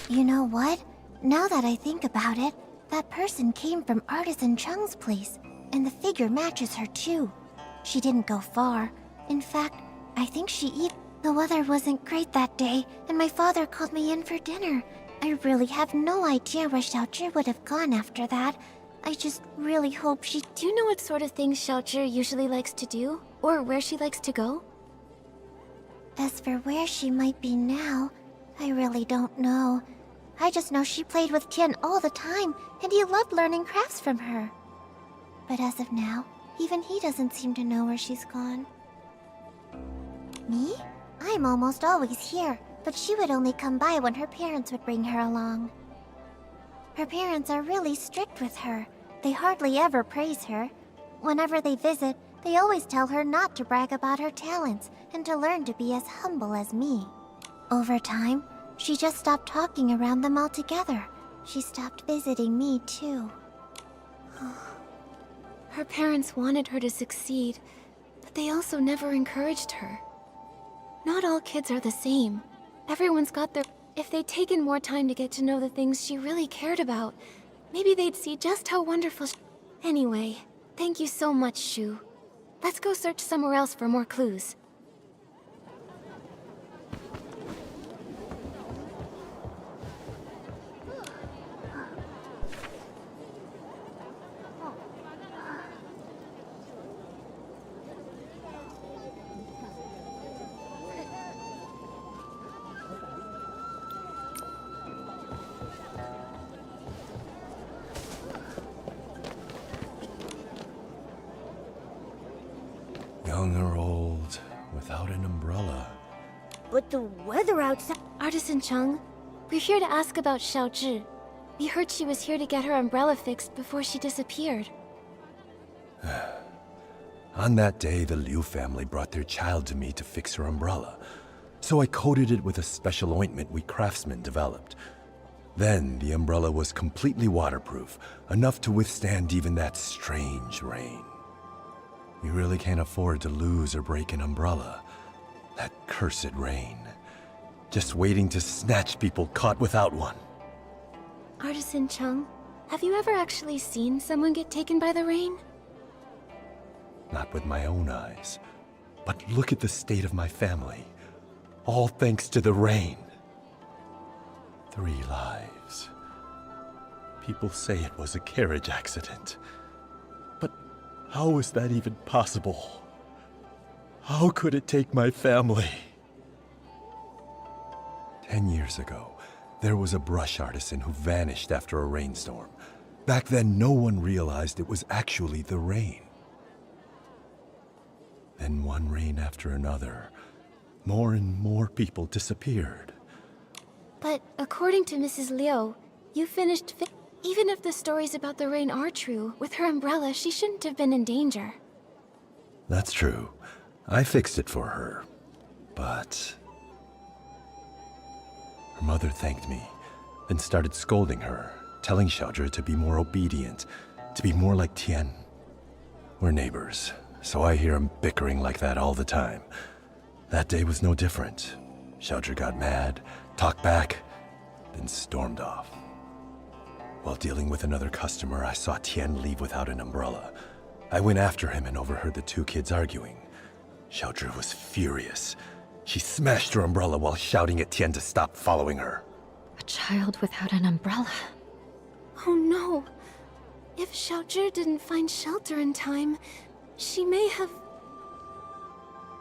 You know what? Now that I think about it, that person came from Artisan Chung's place, and the figure matches her too. She didn't go far. In fact, I think the weather wasn't great that day, and my father called me in for dinner. I really have no idea where Xiaozhi would have gone after that. I just really hope she... Do you know what sort of things Xiaozhi usually likes to do? Or where she likes to go? As for where she might be now, I really don't know. I just know she played with Tian all the time, and he loved learning crafts from her. But as of now, even he doesn't seem to know where she's gone. Me? I'm almost always here, but she would only come by when her parents would bring her along. Her parents are really strict with her. They hardly ever praise her. Whenever they visit, they always tell her not to brag about her talents and to learn to be as humble as me. Over time, she just stopped talking around them altogether. She stopped visiting me, too. Her parents wanted her to succeed, but they also never encouraged her. Not all kids are the same. Everyone's got their... If they'd taken more time to get to know the things she really cared about, maybe they'd see just how wonderful Anyway, thank you so much, Shu. Let's go search somewhere else for more clues. Young or old, without an umbrella. But the weather outside... Artisan Chung, we're here to ask about Xiaozhi. We heard she was here to get her umbrella fixed before she disappeared. On that day, the Liu family brought their child to me to fix her umbrella. So I coated it with a special ointment we craftsmen developed. Then the umbrella was completely waterproof, enough to withstand even that strange rain. You really can't afford to lose or break an umbrella. That cursed rain. Just waiting to snatch people caught without one. Artisan Chung, have you ever actually seen someone get taken by the rain? Not with my own eyes. But look at the state of my family. All thanks to the rain. 3 lives. People say it was a carriage accident. But how is that even possible? How could it take my family? 10 years ago, there was a brush artisan who vanished after a rainstorm. Back then, no one realized it was actually the rain. Then one rain after another, more and more people disappeared. But according to Mrs. Liu, you finished even if the stories about the rain are true, with her umbrella, she shouldn't have been in danger. That's true. I fixed it for her. But... her mother thanked me, then started scolding her, telling Xiaozhi to be more obedient, to be more like Tian. We're neighbors, so I hear them bickering like that all the time. That day was no different. Xiaozhi got mad, talked back, then stormed off. While dealing with another customer, I saw Tian leave without an umbrella. I went after him and overheard the two kids arguing. Xiaozhi was furious. She smashed her umbrella while shouting at Tian to stop following her. A child without an umbrella. Oh no. If Xiaozhi didn't find shelter in time, she may have...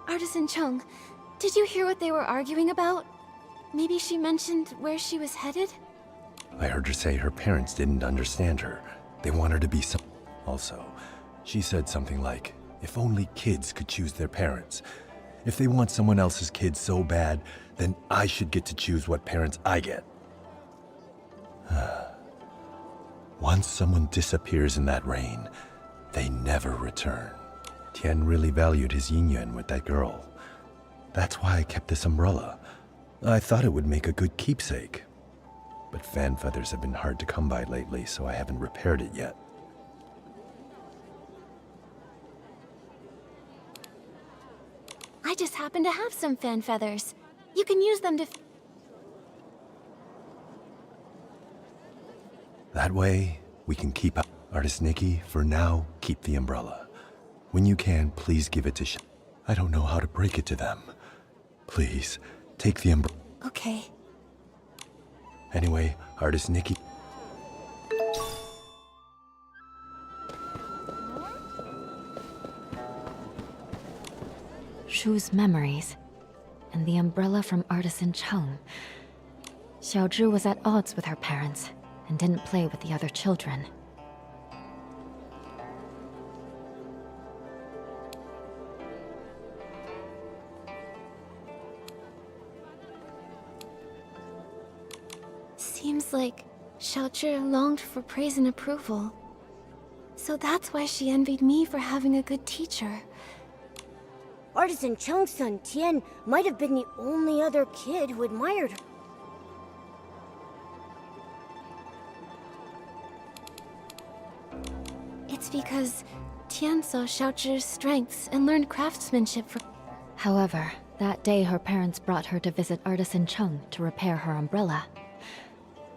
Artisan Chung, did you hear what they were arguing about? Maybe she mentioned where she was headed? I heard her say her parents didn't understand her. They want her to be some... Also, she said something like, if only kids could choose their parents. If they want someone else's kid so bad, then I should get to choose what parents I get. Once someone disappears in that rain, they never return. Tian really valued his yin-yuan with that girl. That's why I kept this umbrella. I thought it would make a good keepsake. But fan feathers have been hard to come by lately, so I haven't repaired it yet. I just happen to have some fan feathers. You can use them to... That way, we can keep up. Artist Nikki, for now, keep the umbrella. When you can, please give it to I don't know how to break it to them. Please, take the umbrella. Okay. Anyway, Artist Nikki... Shu's memories, and the umbrella from Artisan Chung. Xiaozhi was at odds with her parents, and didn't play with the other children. Seems like Xiaozhi longed for praise and approval. So that's why she envied me for having a good teacher. Artisan Chung's son, Tian, might have been the only other kid who admired her. It's because Tian saw Xiaozhi's strengths and learned craftsmanship from... However, that day her parents brought her to visit Artisan Chung to repair her umbrella.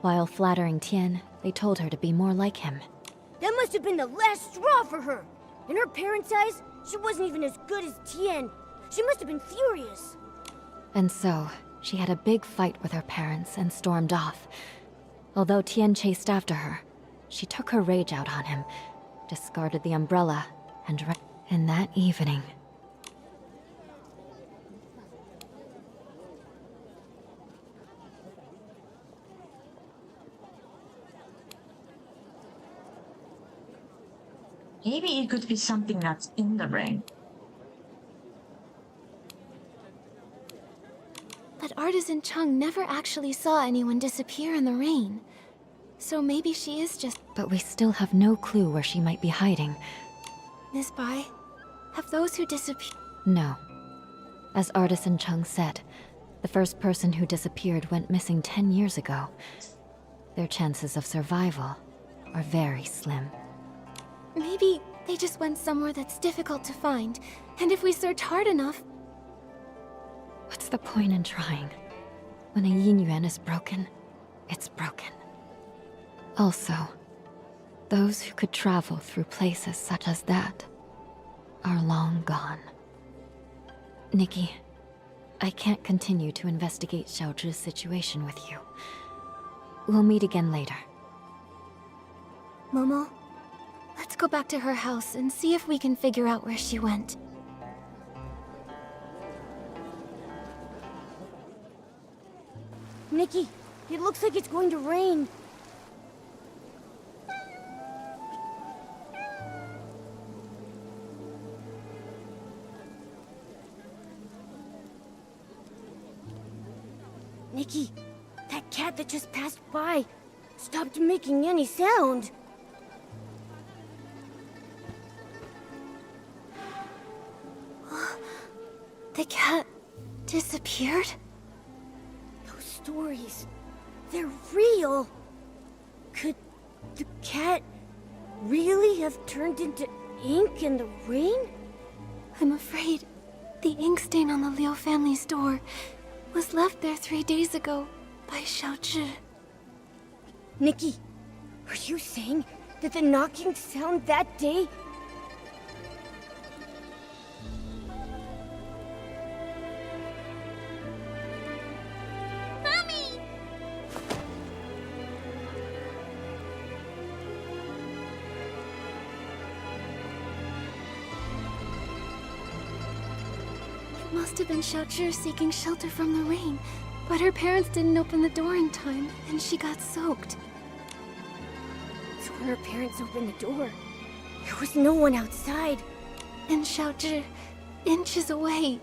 While flattering Tian, they told her to be more like him. That must have been the last straw for her. In her parents' eyes, she wasn't even as good as Tian. She must have been furious. And so, she had a big fight with her parents and stormed off. Although Tian chased after her, she took her rage out on him, discarded the umbrella, and in that evening... Maybe it could be something that's in the ring. But Artisan Chung never actually saw anyone disappear in the rain. So maybe she is just... But we still have no clue where she might be hiding. Miss Bai, have those who disappeared... No. As Artisan Chung said, the first person who disappeared went missing 10 years ago. Their chances of survival are very slim. Maybe they just went somewhere that's difficult to find, and if we search hard enough... What's the point in trying? When a yin-yuan is broken, it's broken. Also, those who could travel through places such as that are long gone. Nikki, I can't continue to investigate Xiaozhi's situation with you. We'll meet again later. Momo, let's go back to her house and see if we can figure out where she went. Nikki, it looks like it's going to rain. Nikki, that cat that just passed by stopped making any sound. The cat disappeared? Those stories, they're real. Could the cat really have turned into ink in the rain? I'm afraid the ink stain on the Liu family's door was left there 3 days ago by Xiaozhi. Nikki, are you saying that the knocking sound that day... Mommy! It must have been Xiaozhi seeking shelter from the rain, but her parents didn't open the door in time, and she got soaked. So when her parents opened the door, there was no one outside. And Xiaozhi, inches away.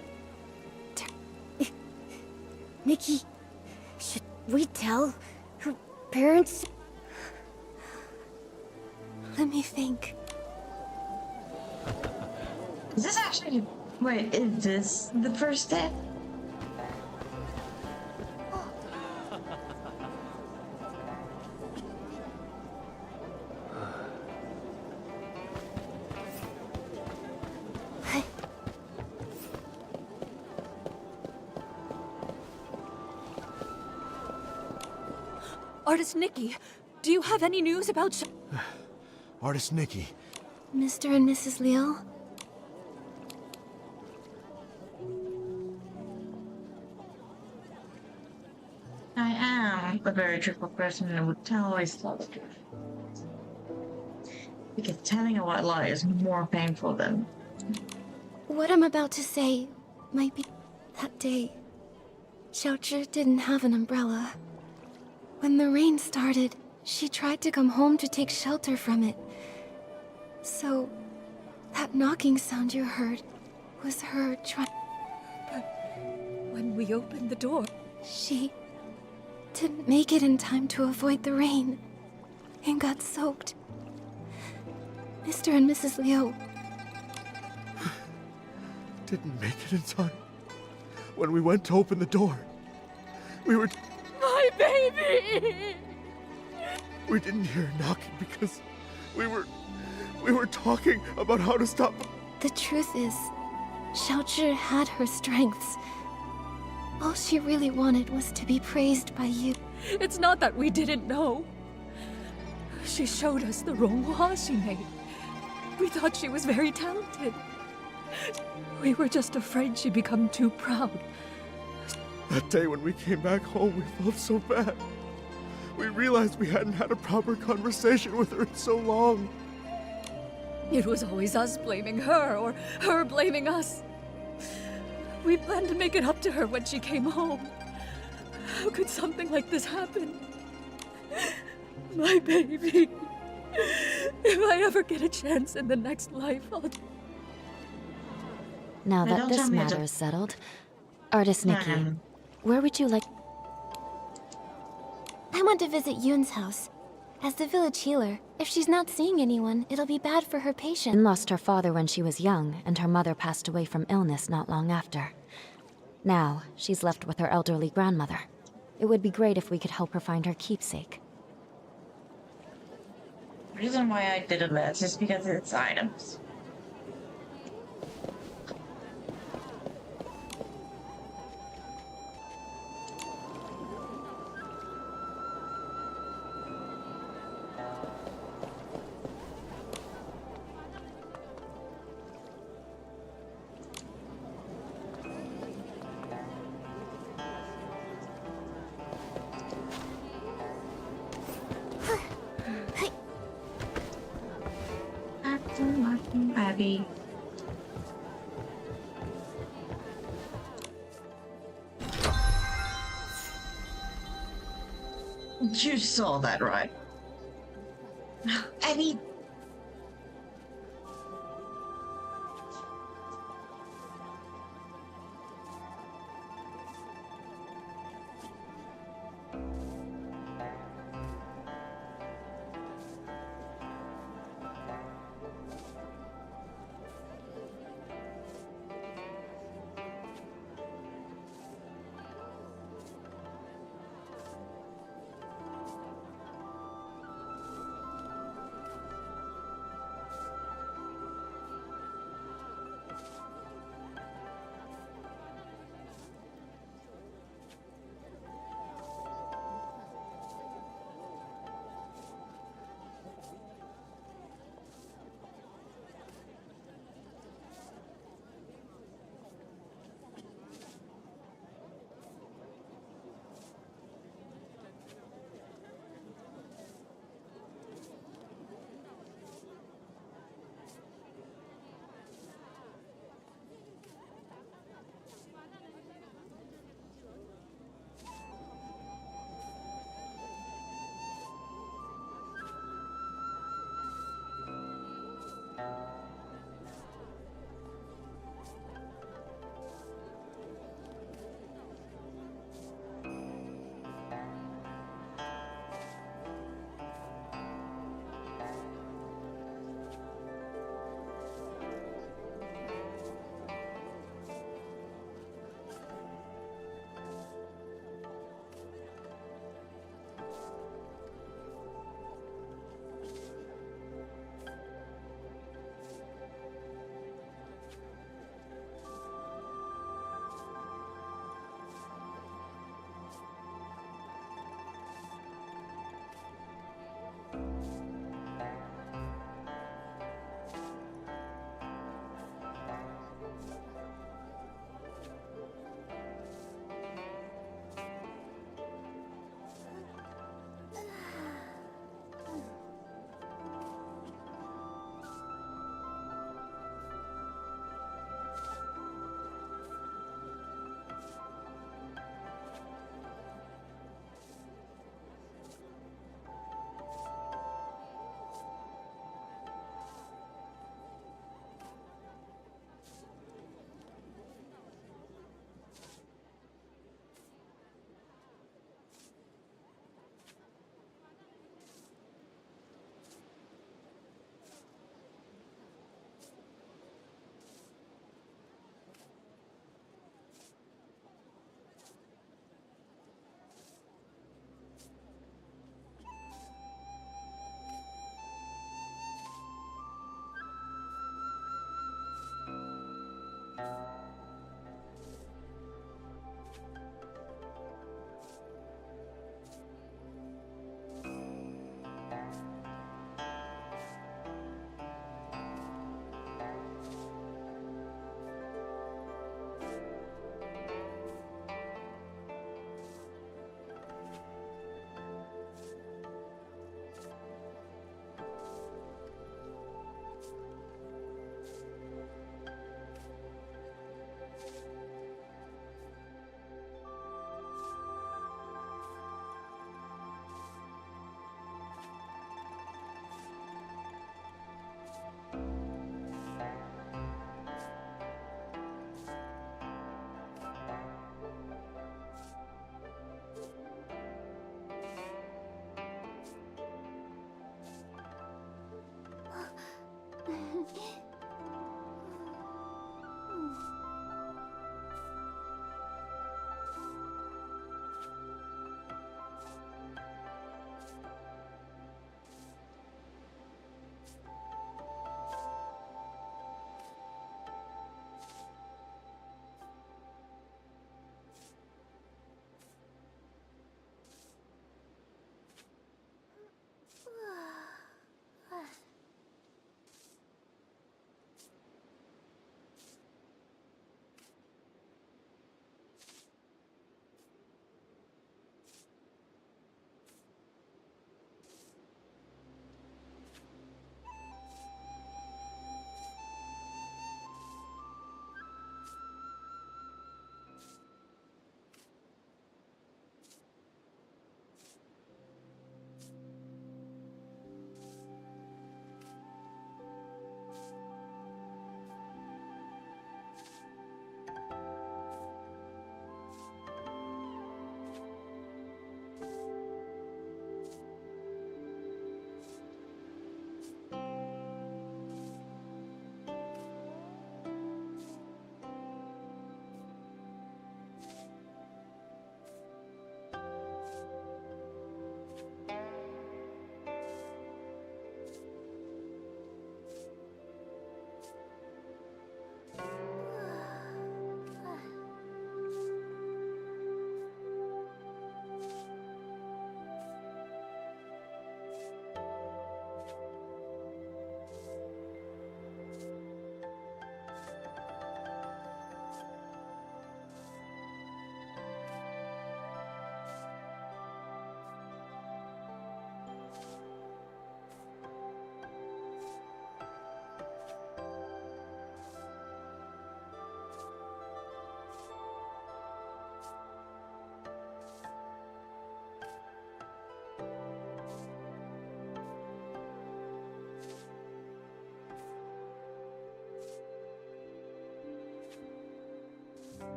Nikki, should we tell her parents? Let me think. Is this actually... Wait, is this the first day? Artist Nikki, do you have any news about Artist Nikki. Mr. and Mrs. Liu? I am a very truthful person and would always tell the truth. Because telling a white lie is more painful than... What I'm about to say might be that day. Xiaozhi didn't have an umbrella. When the rain started, she tried to come home to take shelter from it. So, that knocking sound you heard was her trying... But when we opened the door... She didn't make it in time to avoid the rain, and got soaked. Mr. and Mrs. Liu. Didn't make it in time. When we went to open the door, we were... My baby! We didn't hear knocking because we were talking about how to stop... The truth is, Xiaozhi had her strengths. All she really wanted was to be praised by you. It's not that we didn't know. She showed us the ronghua she made. We thought she was very talented. We were just afraid she'd become too proud. That day when we came back home, we felt so bad. We realized we hadn't had a proper conversation with her in so long. It was always us blaming her, or her blaming us. We planned to make it up to her when she came home. How could something like this happen? My baby. If I ever get a chance in the next life, I'll... Now that don't this tell me matter is settled, Artist Nikki, where would you like... I want to visit Yun's house. As the village healer, if she's not seeing anyone, it'll be bad for her patient. Yun lost her father when she was young, and her mother passed away from illness not long after. Now, she's left with her elderly grandmother. It would be great if we could help her find her keepsake. The reason why I did this is because it's items. Abby. You saw that, right? Abby.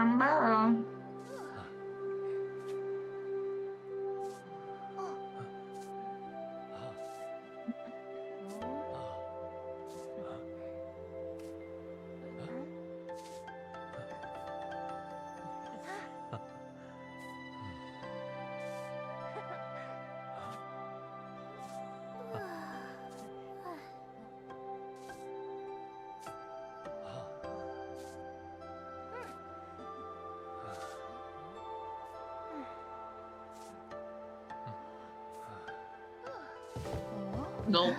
umbrella. Go.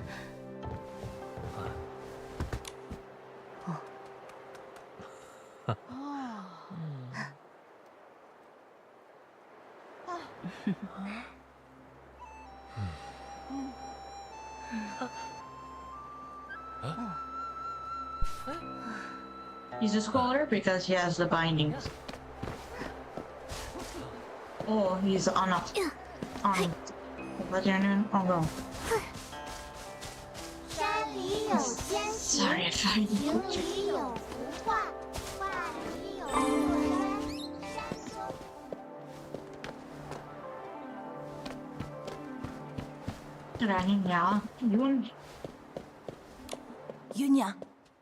He's a scholar because he has the bindings. Oh, he's on a what's your name? Oh no. 山里有仙境， Sorry, I tried. 井里有幅画，画里有座山，山中。 Yunyang,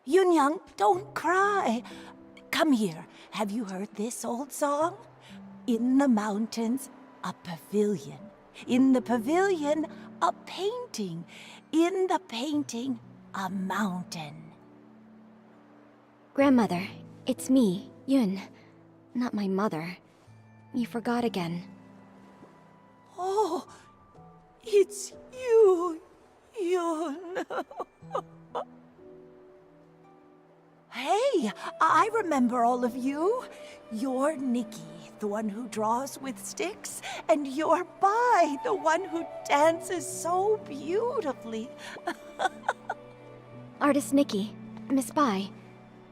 Yunyang, don't cry. Come here. Have you heard this old song? In the mountains, a pavilion. In the pavilion, a painting. In the painting, a mountain. Grandmother, it's me, Yun. Not my mother. You forgot again. Oh, it's you, Yun. Hey, I remember all of you. You're Nikki, the one who draws with sticks, and you're Bai, the one who dances so beautifully. Artist Nikki, Miss Bai,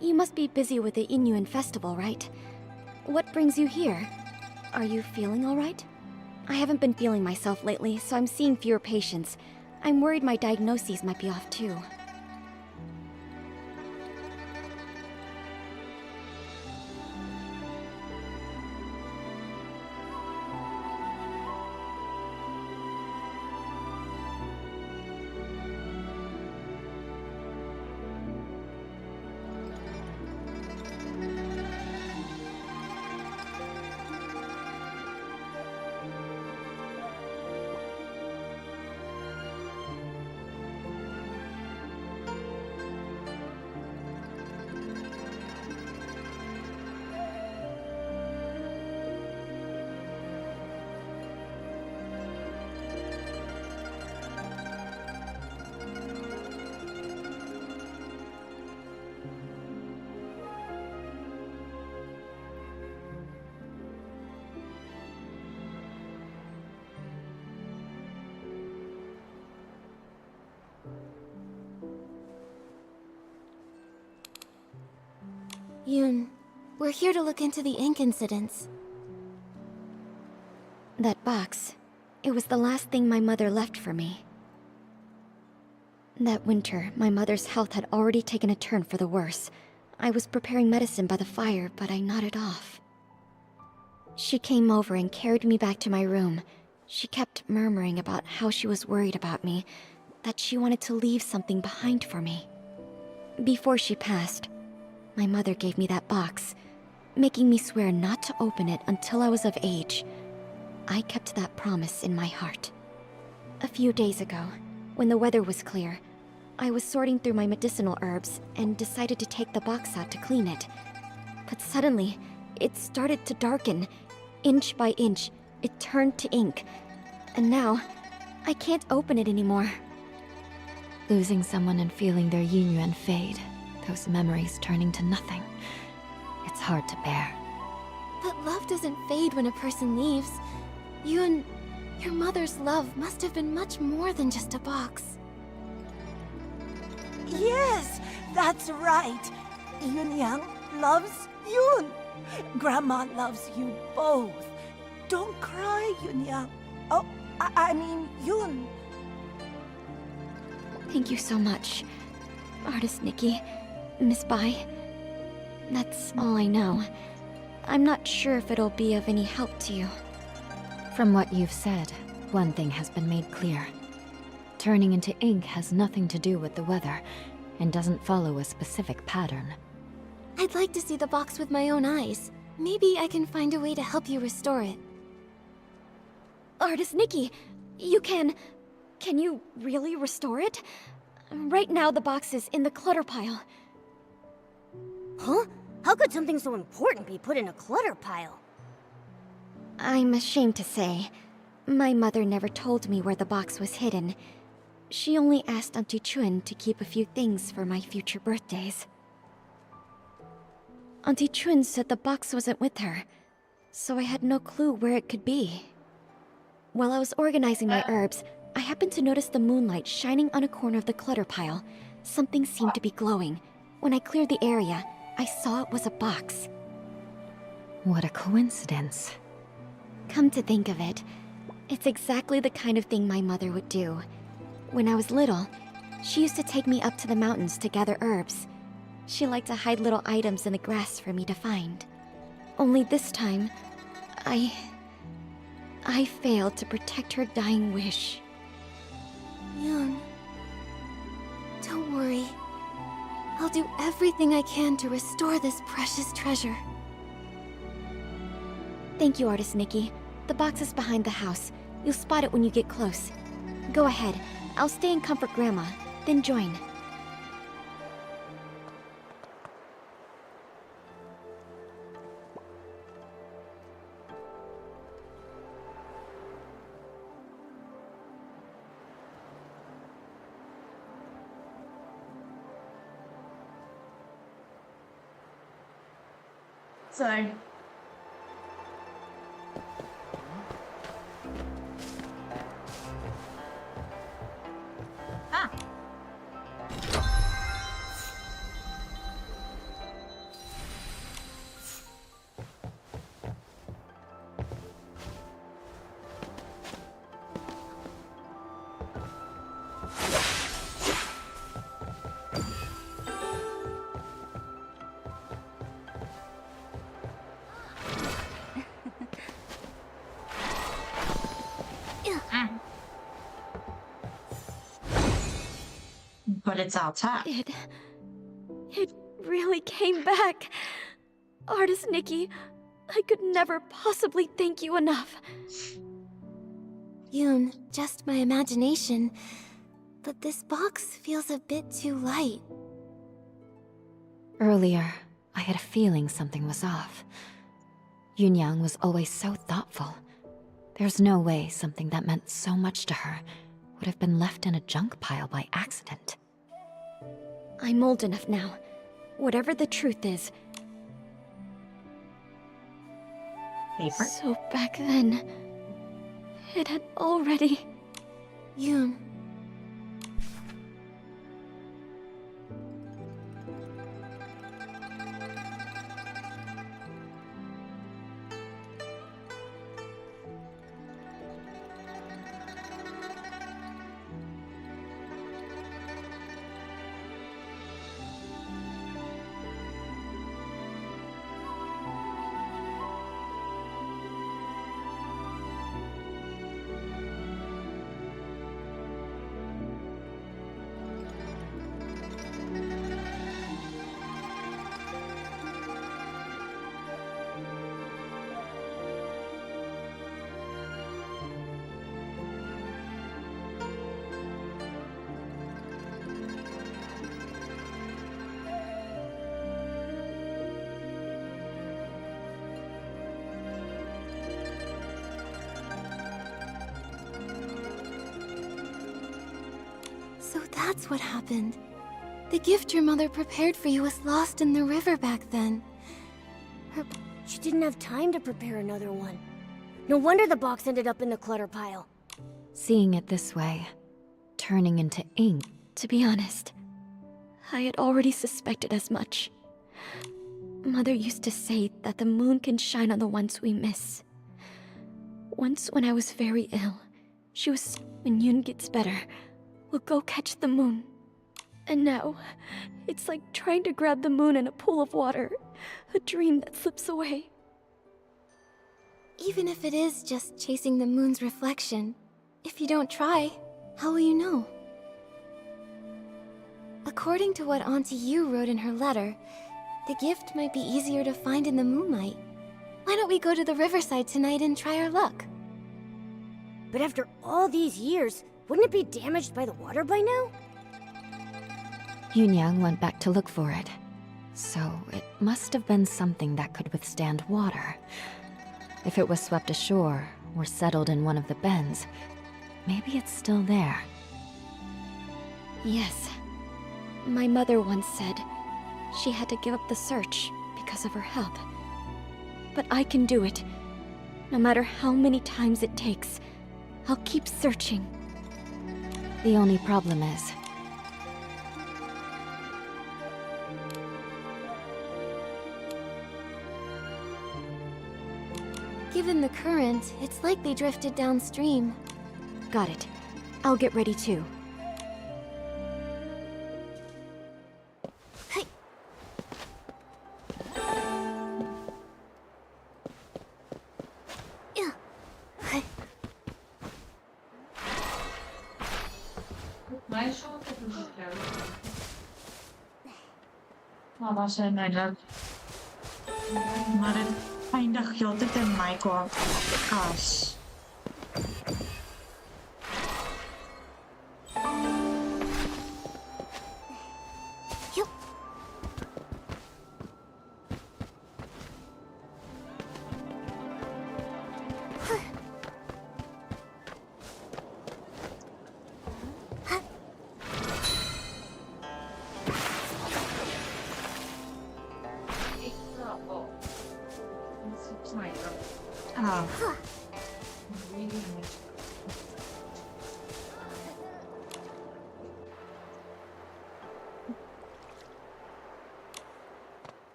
you must be busy with the Inuan festival, right? What brings you here? Are you feeling all right? I haven't been feeling myself lately, so I'm seeing fewer patients. I'm worried my diagnoses might be off too. Yun, we're here to look into the ink incidents. That box, it was the last thing my mother left for me. That winter, my mother's health had already taken a turn for the worse. I was preparing medicine by the fire, but I nodded off. She came over and carried me back to my room. She kept murmuring about how she was worried about me, that she wanted to leave something behind for me. Before she passed, my mother gave me that box, making me swear not to open it until I was of age. I kept that promise in my heart. A few days ago, when the weather was clear, I was sorting through my medicinal herbs and decided to take the box out to clean it. But suddenly, it started to darken. Inch by inch, it turned to ink. And now, I can't open it anymore. Losing someone and feeling their yin-yuan fade, those memories turning to nothing. It's hard to bear. But love doesn't fade when a person leaves. Yun, your mother's love must have been much more than just a box. Yes, that's right. Yunyang loves Yun. Grandma loves you both. Don't cry, Yunyang. Oh, I mean Yun. Thank you so much, Artist Nikki, Miss Bai. That's all I know. I'm not sure if it'll be of any help to you. From what you've said, one thing has been made clear. Turning into ink has nothing to do with the weather, and doesn't follow a specific pattern. I'd like to see the box with my own eyes. Maybe I can find a way to help you restore it. Artist Nikki, you can you really restore it? Right now the box is in the clutter pile. Huh? How could something so important be put in a clutter pile? I'm ashamed to say, my mother never told me where the box was hidden. She only asked Auntie Chun to keep a few things for my future birthdays. Auntie Chun said the box wasn't with her, so I had no clue where it could be. While I was organizing my herbs, I happened to notice the moonlight shining on a corner of the clutter pile. Something seemed to be glowing. When I cleared the area, I saw it was a box. What a coincidence. Come to think of it, it's exactly the kind of thing my mother would do. When I was little, she used to take me up to the mountains to gather herbs. She liked to hide little items in the grass for me to find. Only this time, I failed to protect her dying wish. Yoon, don't worry. I'll do everything I can to restore this precious treasure. Thank you, Artist Nikki. The box is behind the house. You'll spot it when you get close. Go ahead. I'll stay and comfort Grandma, then join. Sorry. Ah. But it's outside. It really came back. Artist Nikki, I could never possibly thank you enough. Yoon, just my imagination. But this box feels a bit too light. Earlier, I had a feeling something was off. Yunyang was always so thoughtful. There's no way something that meant so much to her would have been left in a junk pile by accident. I'm old enough now. Whatever the truth is. Paper? So back then, it had already... Yoon. So that's what happened. The gift your mother prepared for you was lost in the river back then. She didn't have time to prepare another one. No wonder the box ended up in the clutter pile. Seeing it this way, turning into ink, to be honest, I had already suspected as much. Mother used to say that the moon can shine on the ones we miss. Once when I was very ill, she was, when Yoon gets better, we'll go catch the moon. And now, it's like trying to grab the moon in a pool of water, a dream that slips away. Even if it is just chasing the moon's reflection, if you don't try, how will you know? According to what Auntie Yu wrote in her letter, the gift might be easier to find in the moonlight. Why don't we go to the riverside tonight and try our luck? But after all these years, wouldn't it be damaged by the water by now? Yunyang went back to look for it. So it must have been something that could withstand water. If it was swept ashore or settled in one of the bends, maybe it's still there. Yes. My mother once said she had to give up the search because of her health. But I can do it. No matter how many times it takes, I'll keep searching. The only problem is, given the current, it's likely drifted downstream. Got it. I'll get ready too. Hey. Yeah. Hey. Eindig heeltyd in my kant as.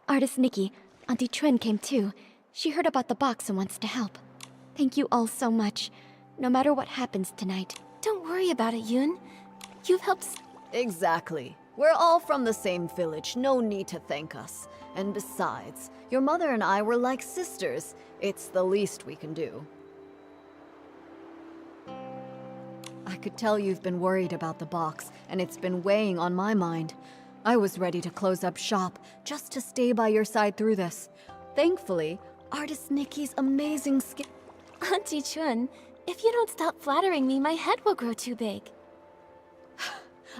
Artist Nikki, Auntie Chuen came too. She heard about the box and wants to help. Thank you all so much. No matter what happens tonight. Don't worry about it, Yoon. You've helped. Exactly. We're all from the same village. No need to thank us. And besides, your mother and I were like sisters. It's the least we can do. I could tell you've been worried about the box, and it's been weighing on my mind. I was ready to close up shop, just to stay by your side through this. Thankfully, Artist Nikki's amazing skill. Auntie Chun, if you don't stop flattering me, my head will grow too big.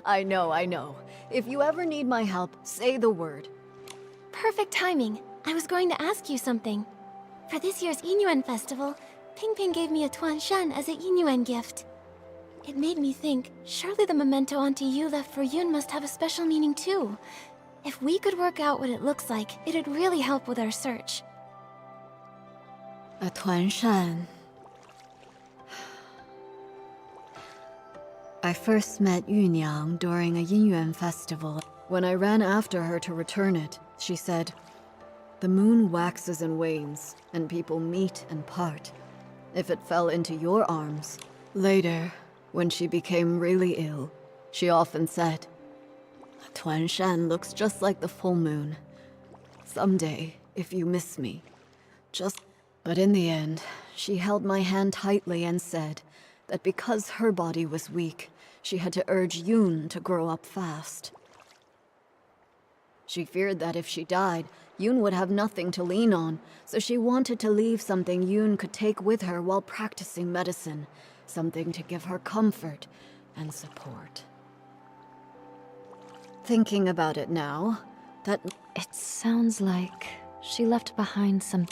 I know. If you ever need my help, say the word. Perfect timing. I was going to ask you something. For this year's Yinyuan festival, Ping Ping gave me a Tuan Shan as a Yinyuan gift. It made me think, surely the memento Auntie Yu left for Yun must have a special meaning too. If we could work out what it looks like, it'd really help with our search. A Tuan Shan. I first met Yunyang during a Yinyuan festival. When I ran after her to return it, she said, "The moon waxes and wanes, and people meet and part. If it fell into your arms." Later, when she became really ill, she often said, "Tuan Shan looks just like the full moon. Someday, if you miss me, just..." But in the end, she held my hand tightly and said that because her body was weak, she had to urge Yoon to grow up fast. She feared that if she died, Yoon would have nothing to lean on, so she wanted to leave something Yoon could take with her while practicing medicine, something to give her comfort and support. Thinking about it now, It sounds like she left behind some...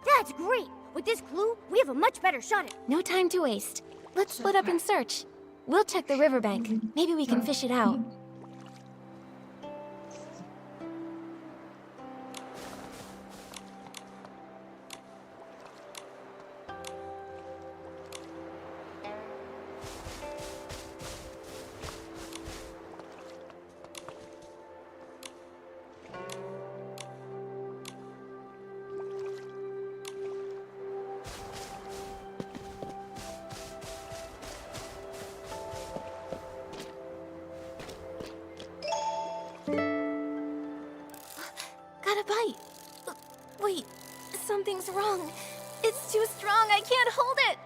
That's great! With this clue, we have a much better shot at... No time to waste. Let's split up and search. We'll check the riverbank. Maybe we can fish it out. Got a bite. Wait, something's wrong. It's too strong, I can't hold it!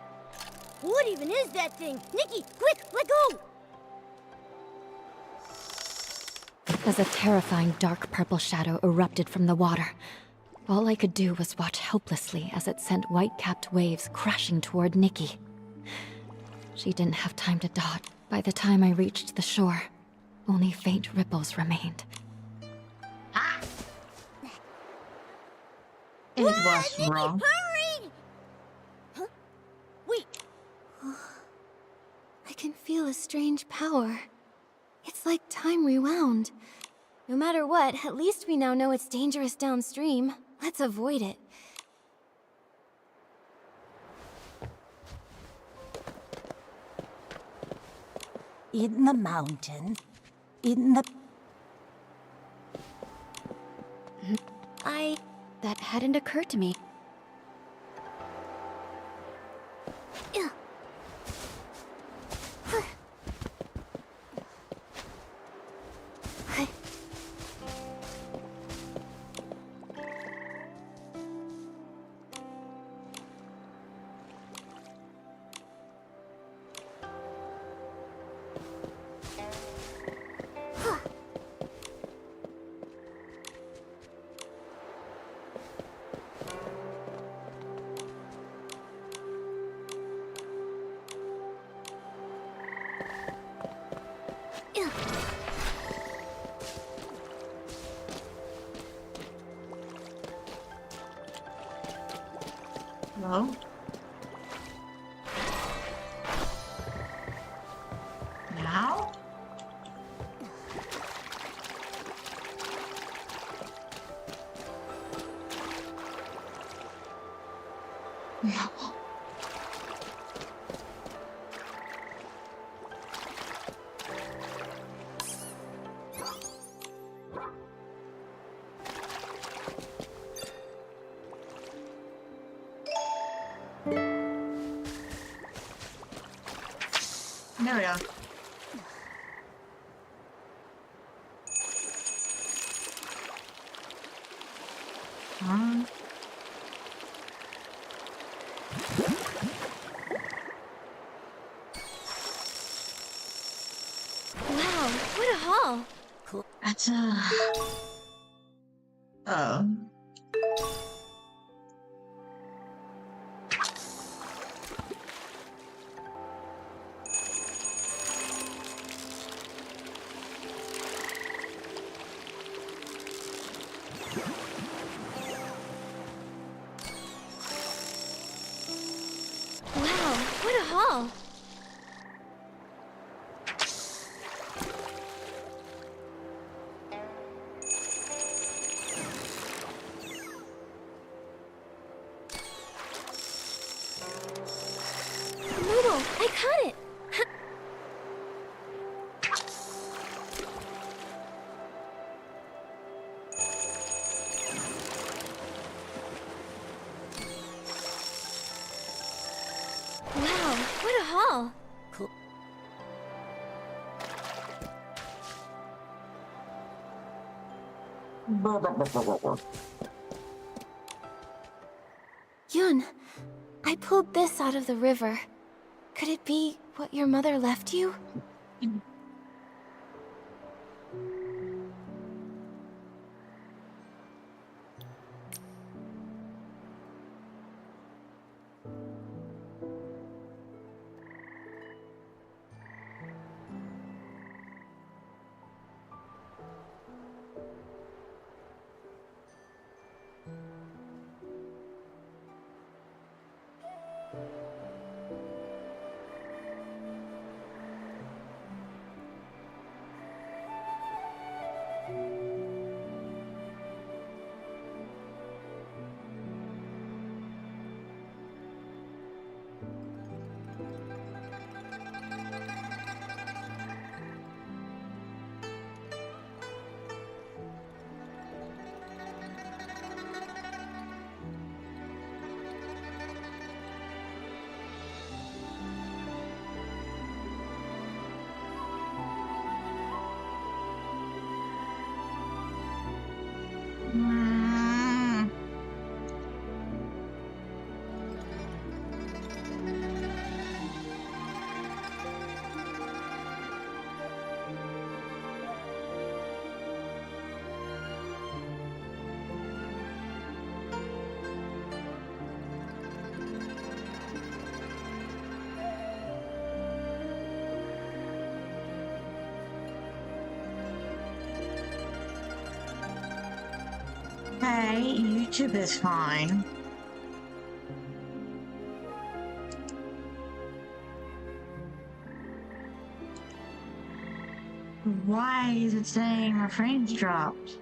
What even is that thing? Nikki, quick, let go! As a terrifying dark purple shadow erupted from the water, all I could do was watch helplessly as it sent white-capped waves crashing toward Nikki. She didn't have time to dodge. By the time I reached the shore, only faint ripples remained. It was Nikki, wrong. hurry! Huh? Wait, I can feel a strange power. It's like time rewound. No matter what, at least we now know it's dangerous downstream. Let's avoid it. In the mountain, in the... That hadn't occurred to me. Ugh. No. Now? No. There we go. Wow, what a haul! That's a... Oh. Wow, what a haul! Noodle, I caught it! Wow, what a haul! Yun, I pulled this out of the river. Could it be what your mother left you? Hey, YouTube is fine. Why is it saying our frames dropped?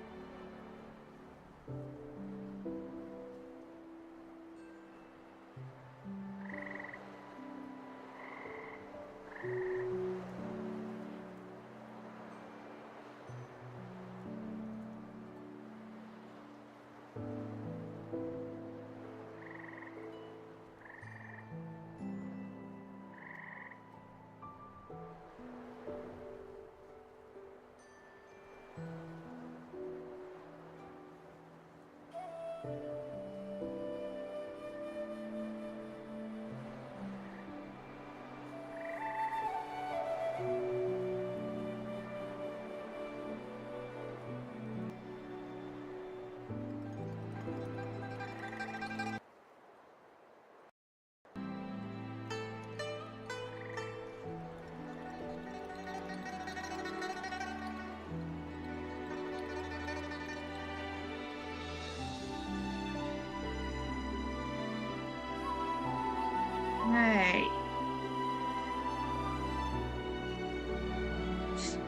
Hey.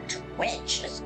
Twitch is